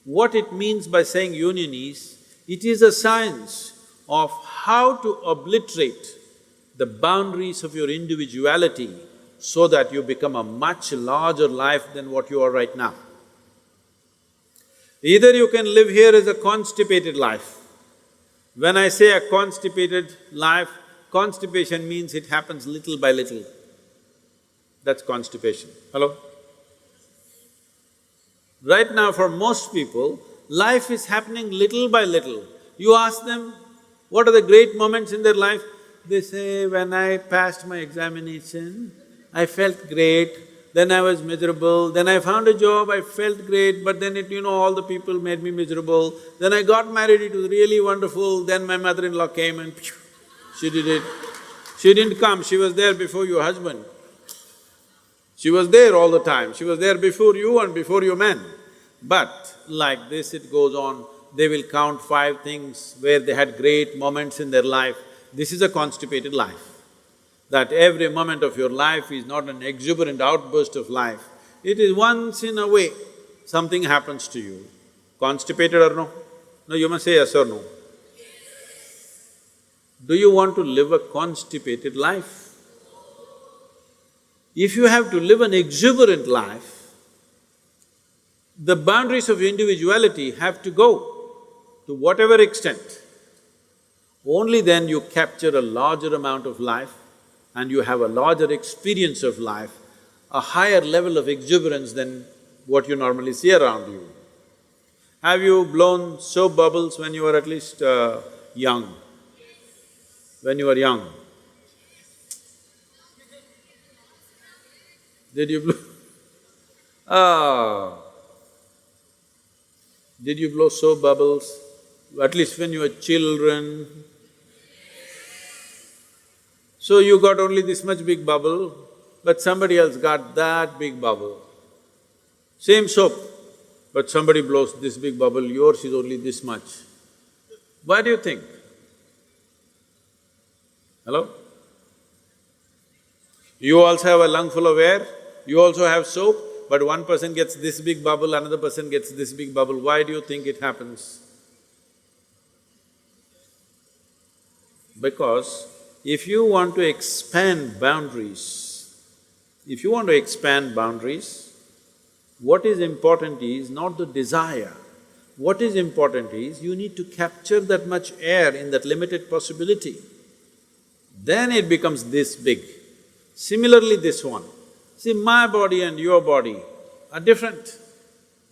What it means by saying union is, it is a science of how to obliterate the boundaries of your individuality so that you become a much larger life than what you are right now. Either you can live here as a constipated life. When I say a constipated life, constipation means it happens little by little. That's constipation. Hello? Right now for most people, life is happening little by little. You ask them, what are the great moments in their life? They say, when I passed my examination, I felt great, then I was miserable, then I found a job, I felt great, but then all the people made me miserable. Then I got married, it was really wonderful, then my mother-in-law came and she did it. She didn't come, she was there before your husband. She was there all the time, she was there before you and before your men. But like this it goes on, they will count 5 things where they had great moments in their life. This is a constipated life. That every moment of your life is not an exuberant outburst of life, it is once in a way something happens to you. Constipated or no? No, you must say yes or no. Do you want to live a constipated life? If you have to live an exuberant life, the boundaries of individuality have to go to whatever extent. Only then you capture a larger amount of life and you have a larger experience of life, a higher level of exuberance than what you normally see around you. Have you blown soap bubbles when you were at least young? When you were young? Did you blow? Ah. Did you blow soap bubbles? At least when you were children? So you got only this much big bubble, but somebody else got that big bubble. Same soap, but somebody blows this big bubble, yours is only this much. Why do you think? Hello? You also have a lung full of air, you also have soap, but one person gets this big bubble, another person gets this big bubble. Why do you think it happens? Because if you want to expand boundaries, what is important is not the desire. What is important is you need to capture that much air in that limited possibility. Then it becomes this big. Similarly, this one. See, my body and your body are different.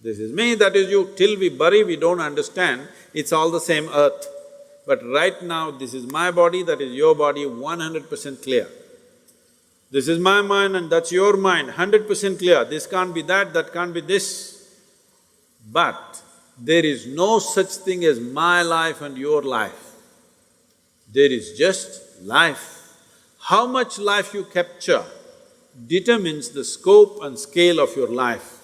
This is me, that is you. Till we bury, we don't understand, it's all the same earth. But right now, this is my body, that is your body, 100% clear. This is my mind and that's your mind, 100% clear. This can't be that can't be this. But there is no such thing as my life and your life. There is just life. How much life you capture determines the scope and scale of your life.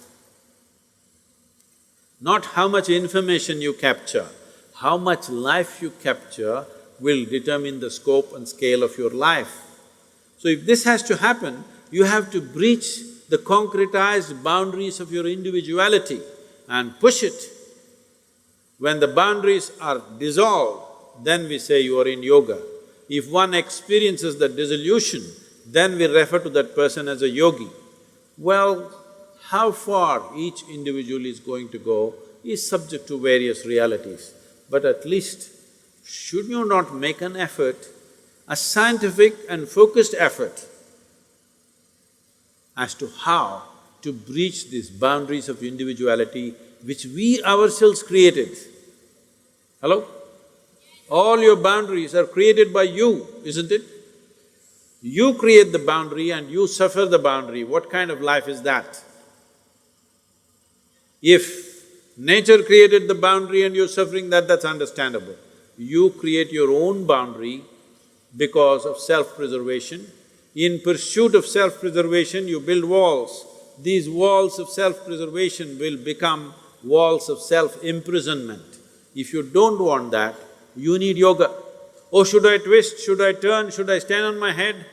Not how much information you capture, how much life you capture will determine the scope and scale of your life. So if this has to happen, you have to breach the concretized boundaries of your individuality and push it. When the boundaries are dissolved, then we say you are in yoga. If one experiences the dissolution, then we refer to that person as a yogi. Well, how far each individual is going to go is subject to various realities. But at least, should you not make an effort, a scientific and focused effort as to how to breach these boundaries of individuality which we ourselves created? Hello? All your boundaries are created by you, isn't it? You create the boundary and you suffer the boundary. What kind of life is that? If nature created the boundary and you're suffering that, that's understandable. You create your own boundary because of self-preservation. In pursuit of self-preservation, you build walls. These walls of self-preservation will become walls of self-imprisonment. If you don't want that, you need yoga. Oh, should I twist, should I turn, should I stand on my head?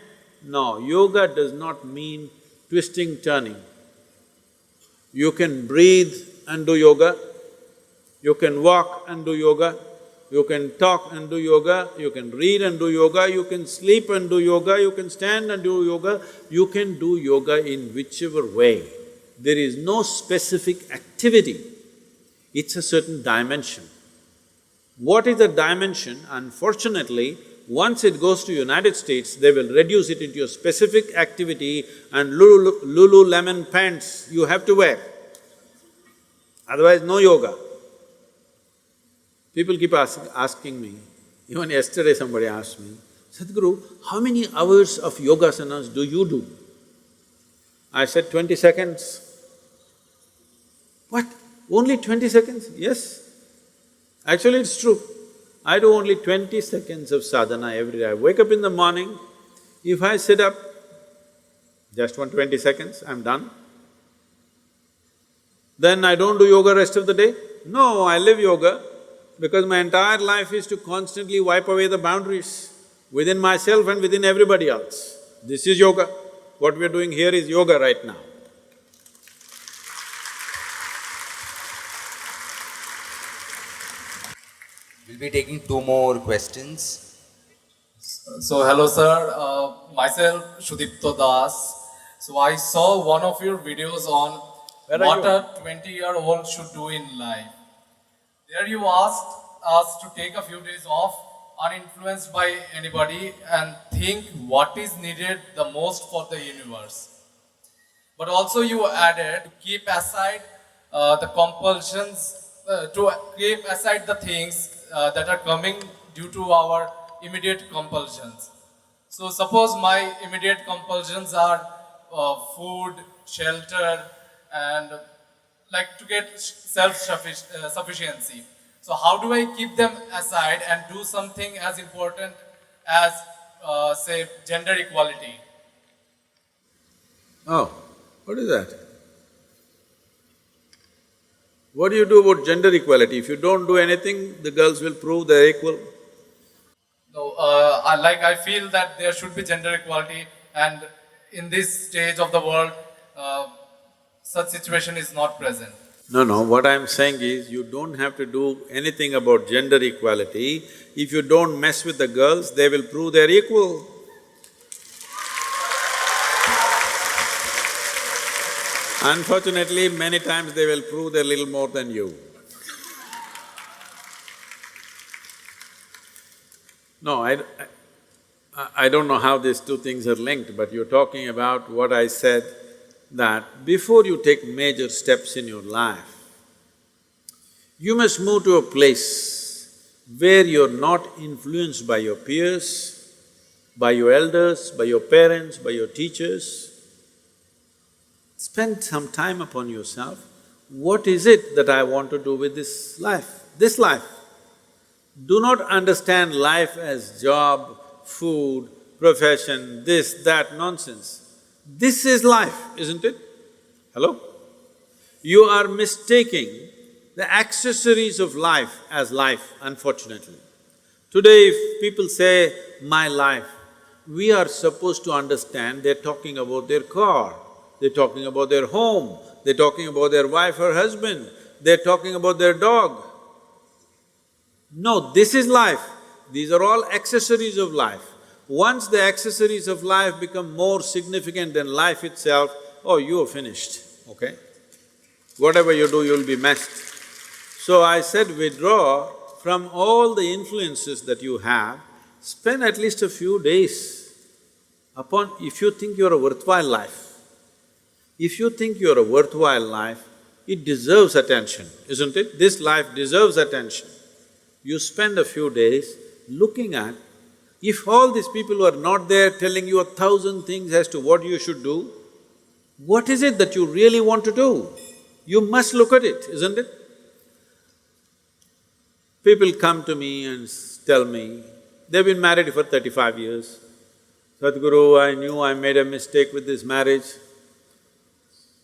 No, yoga does not mean twisting, turning. You can breathe and do yoga, you can walk and do yoga, you can talk and do yoga, you can read and do yoga, you can sleep and do yoga, you can stand and do yoga, you can do yoga in whichever way. There is no specific activity, it's a certain dimension. What is the dimension? Unfortunately, once it goes to United States, they will reduce it into a specific activity and Lululemon pants you have to wear. Otherwise, no yoga. People keep asking me, even yesterday somebody asked me, Sadhguru, how many hours of yogasanas do you do? I said, 20 seconds. What? Only 20 seconds? Yes. Actually, it's true. I do only 20 seconds of sadhana every day. I wake up in the morning, if I sit up, just 20 seconds, I'm done. Then I don't do yoga rest of the day? No, I live yoga because my entire life is to constantly wipe away the boundaries within myself and within everybody else. This is yoga. What we're doing here is yoga right now. We'll be taking 2 more questions. So hello sir, myself Shudipto Das. So I saw one of your videos on what a 20-year-old should do in life. There you asked us to take a few days off uninfluenced by anybody and think what is needed the most for the universe. But also you added to keep aside the compulsions, to keep aside the things that are coming due to our immediate compulsions. So suppose my immediate compulsions are food, shelter, and like to get self-sufficiency. So how do I keep them aside and do something as important as, say, gender equality? Oh, what is that? What do you do about gender equality? If you don't do anything, the girls will prove they're equal. No, I feel that there should be gender equality, and in this stage of the world, such situation is not present. No, what I'm saying is you don't have to do anything about gender equality. If you don't mess with the girls, they will prove they're equal. Unfortunately, many times they will prove they're little more than you. No, I don't know how these two things are linked, but you're talking about what I said, that before you take major steps in your life, you must move to a place where you're not influenced by your peers, by your elders, by your parents, by your teachers. Spend some time upon yourself. What is it that I want to do with this life? This life. Do not understand life as job, food, profession, this, that nonsense. This is life, isn't it? Hello? You are mistaking the accessories of life as life, unfortunately. Today if people say, my life, we are supposed to understand they're talking about their car, they're talking about their home, they're talking about their wife or husband, they're talking about their dog. No, this is life. These are all accessories of life. Once the accessories of life become more significant than life itself, oh, you're finished, okay? Whatever you do, you'll be messed. So I said withdraw from all the influences that you have, spend at least a few days upon… if you think you're a worthwhile life. If you think you're a worthwhile life, it deserves attention, isn't it? This life deserves attention. You spend a few days looking at, if all these people who are not there telling you 1,000 things as to what you should do, what is it that you really want to do? You must look at it, isn't it? People come to me and tell me, they've been married for 35 years. Sadhguru, I knew I made a mistake with this marriage.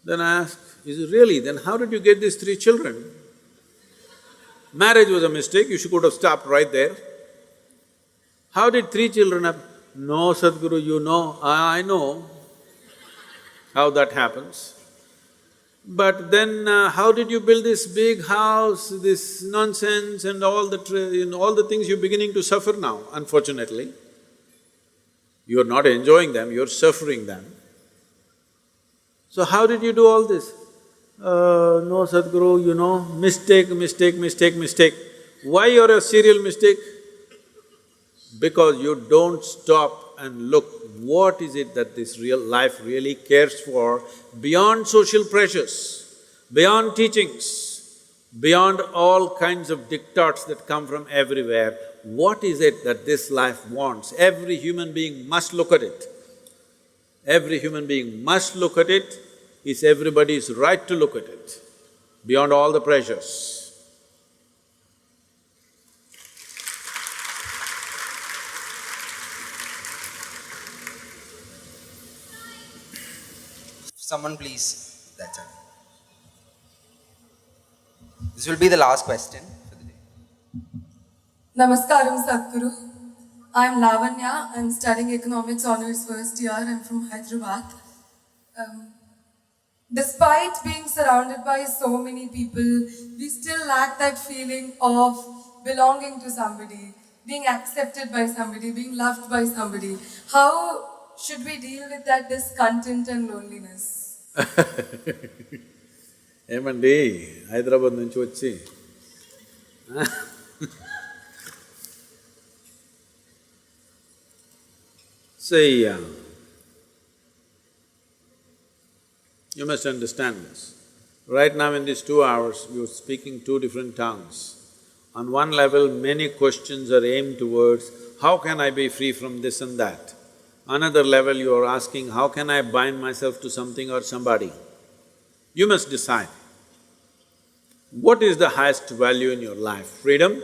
Then I ask, is it really? Then how did you get these 3 children? Marriage was a mistake, you could have stopped right there. How did 3 children happen? No, Sadhguru, you know, I know how that happens. But then how did you build this big house, this nonsense and all the things you're beginning to suffer now, unfortunately. You're not enjoying them, you're suffering them. So how did you do all this? No, Sadhguru, you know, mistake. Why you're a serial mistake? Because you don't stop and look, what is it that this real life really cares for beyond social pressures, beyond teachings, beyond all kinds of diktats that come from everywhere. What is it that this life wants? Every human being must look at it. Every human being must look at it. It's everybody's right to look at it, beyond all the pressures. Someone please, that's it. This will be the last question for the day. Namaskaram Sadhguru. I'm Lavanya, I'm studying Economics Honours first year, I'm from Hyderabad. Despite being surrounded by so many people, we still lack that feeling of belonging to somebody, being accepted by somebody, being loved by somebody. How should we deal with that discontent and loneliness? ఏమండి హైదరాబాద్ నుంచి వచ్చి See, you must understand this. Right now in these 2 hours, you're speaking two different tongues. On one level, many questions are aimed towards, how can I be free from this and that? Another level, you are asking, how can I bind myself to something or somebody? You must decide. What is the highest value in your life, freedom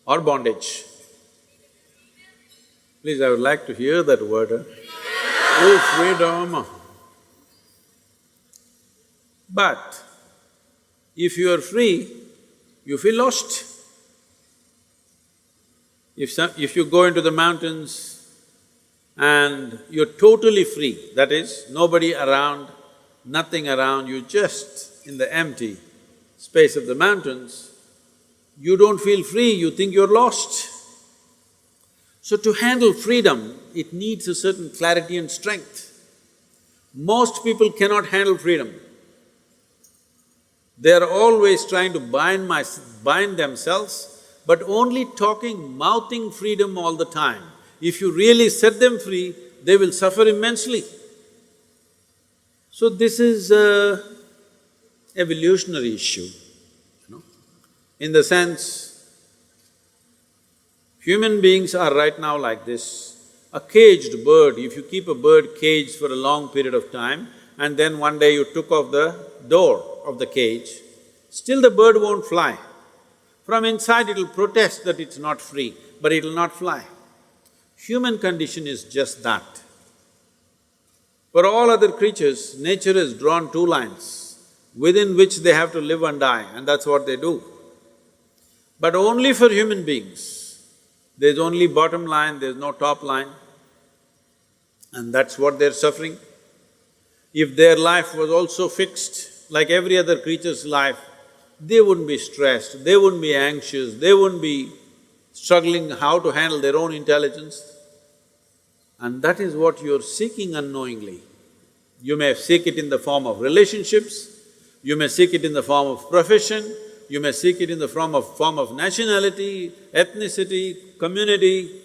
or bondage? Please, I would like to hear that word, Oh, freedom! But if you are free, you feel lost. If you go into the mountains and you're totally free, that is, nobody around, nothing around, you just in the empty space of the mountains, you don't feel free, you think you're lost. So to handle freedom, it needs a certain clarity and strength. Most people cannot handle freedom. They are always trying to bind themselves, but only talking, mouthing freedom all the time. If you really set them free, they will suffer immensely. So this is a evolutionary issue, in the sense, human beings are right now like this. A caged bird, if you keep a bird caged for a long period of time and then one day you took off the door of the cage, still the bird won't fly. From inside it'll protest that it's not free, but it'll not fly. Human condition is just that. For all other creatures, nature has drawn two lines within which they have to live and die, and that's what they do. But only for human beings, there's only bottom line, there's no top line, and that's what they're suffering. If their life was also fixed like every other creature's life, they wouldn't be stressed, they wouldn't be anxious, they wouldn't be struggling how to handle their own intelligence. And that is what you're seeking unknowingly. You may seek it in the form of relationships, you may seek it in the form of profession, you may seek it in the form of nationality, ethnicity, community,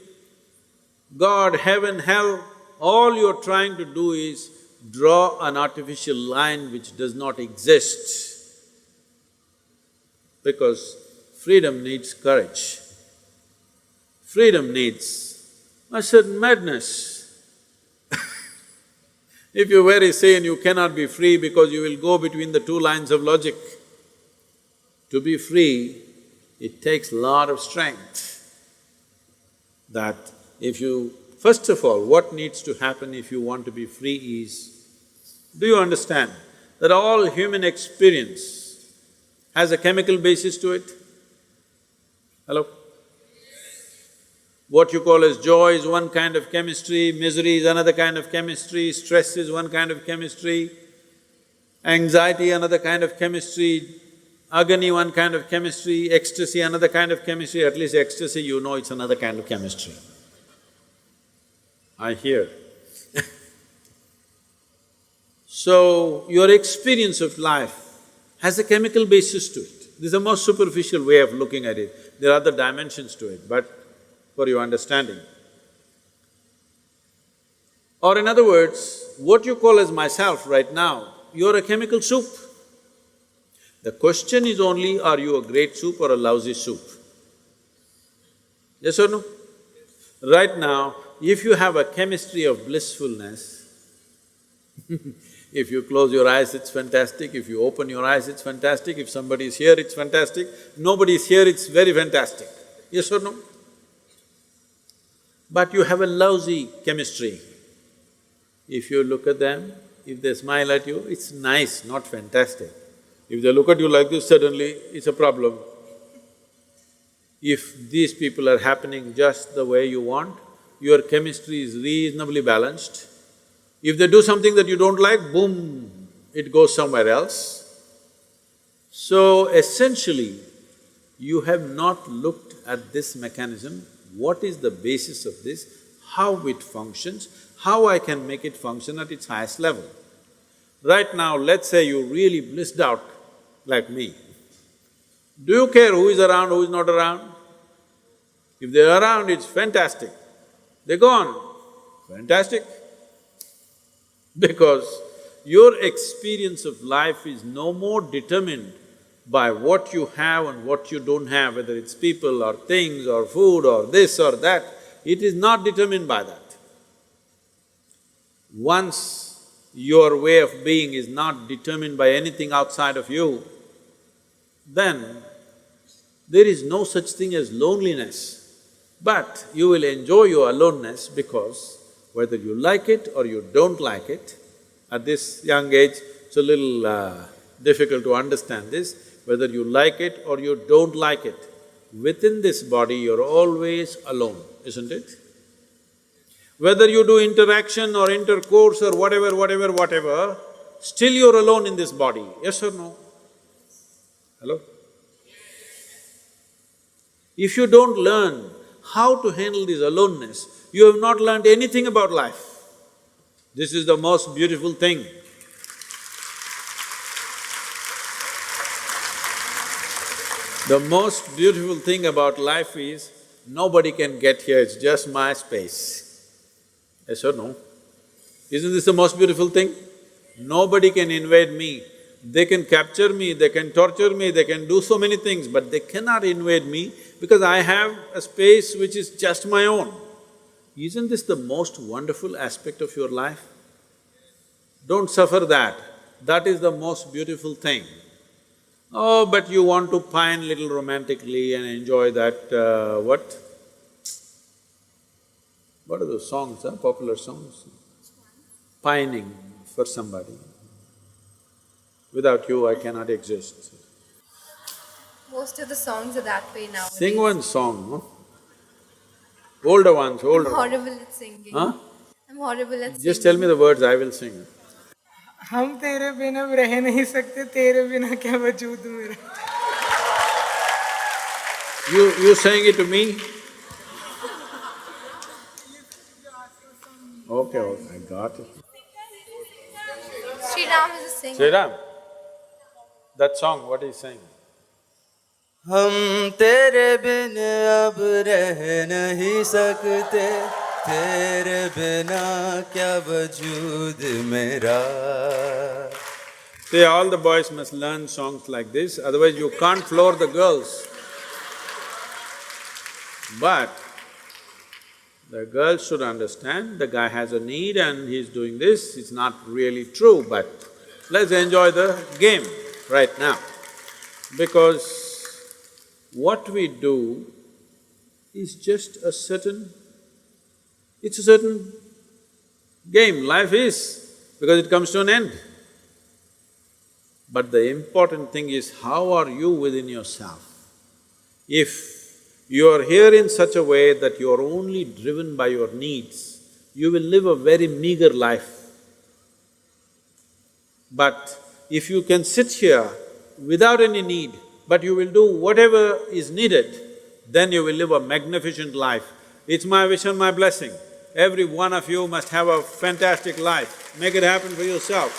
God, heaven, hell. All you're trying to do is draw an artificial line which does not exist. Because freedom needs courage. Freedom needs a certain madness. If you're very sane, you cannot be free because you will go between the two lines of logic. To be free, it takes a lot of strength. That if you… First of all, what needs to happen if you want to be free is, do you understand that all human experience has a chemical basis to it? Hello? What you call as joy is one kind of chemistry, misery is another kind of chemistry, stress is one kind of chemistry, anxiety another kind of chemistry, agony one kind of chemistry, ecstasy another kind of chemistry. At least ecstasy, you know it's another kind of chemistry. I hear. So, your experience of life has a chemical basis to it. This is the most superficial way of looking at it. There are other dimensions to it, but for your understanding. Or in other words, what you call as myself right now, you're a chemical soup. The question is only, are you a great soup or a lousy soup? Yes or no? Right now, if you have a chemistry of blissfulness, if you close your eyes, it's fantastic, if you open your eyes, it's fantastic, if somebody is here, it's fantastic, nobody is here, it's very fantastic. Yes or no? But you have a lousy chemistry. If you look at them, if they smile at you, it's nice, not fantastic. If they look at you like this, suddenly it's a problem. If these people are happening just the way you want, your chemistry is reasonably balanced. If they do something that you don't like, boom, it goes somewhere else. So essentially, you have not looked at this mechanism, what is the basis of this, how it functions, how I can make it function at its highest level. Right now, let's say you really blissed out like me. Do you care who is around, who is not around? If they're around, it's fantastic. They're gone. Fantastic. Because your experience of life is no more determined by what you have and what you don't have, whether it's people or things or food or this or that, it is not determined by that. Once your way of being is not determined by anything outside of you, then there is no such thing as loneliness. But you will enjoy your aloneness because whether you like it or you don't like it, at this young age, it's a little difficult to understand this, whether you like it or you don't like it, within this body you're always alone, isn't it? Whether you do interaction or intercourse or whatever, still you're alone in this body, yes or no? Hello? If you don't learn how to handle this aloneness, you have not learned anything about life. This is the most beautiful thing. The most beautiful thing about life is, nobody can get here, it's just my space. Yes or no? Isn't this the most beautiful thing? Nobody can invade me. They can capture me, they can torture me, they can do so many things, but they cannot invade me because I have a space which is just my own. Isn't this the most wonderful aspect of your life? Don't suffer that. That is the most beautiful thing. Oh, but you want to pine little romantically and enjoy that, what? What are those songs, popular songs? Pining for somebody. Without you, I cannot exist. Most of the songs are that way nowadays. Sing one song, no? Older ones, older I'm ones. horrible at singing. Huh? I'm horrible at singing. Just tell me the words, I will sing. हम तेरे बिना रह नहीं सकते, तेरे बिना क्या वजूद मेरा। You saying it to me? Okay, I got it. Sri Ram is a singer. Sri Ram, that song, what is saying? हम तेरे बिन अब रह नहीं सकते, तेरे बिना क्या वजूद मेरा। See, all the boys must learn songs like this, otherwise you can't floor the girls. But the girls should understand, the guy has a need and he's doing this, it's not really true, but let's enjoy the game right now. Because what we do is just a certain… it's a certain game, life is, because it comes to an end. But the important thing is, how are you within yourself? If you are here in such a way that you are only driven by your needs, you will live a very meager life. But if you can sit here without any need, but you will do whatever is needed, then you will live a magnificent life. It's my wish and my blessing. Every one of you must have a fantastic life. Make it happen for yourself.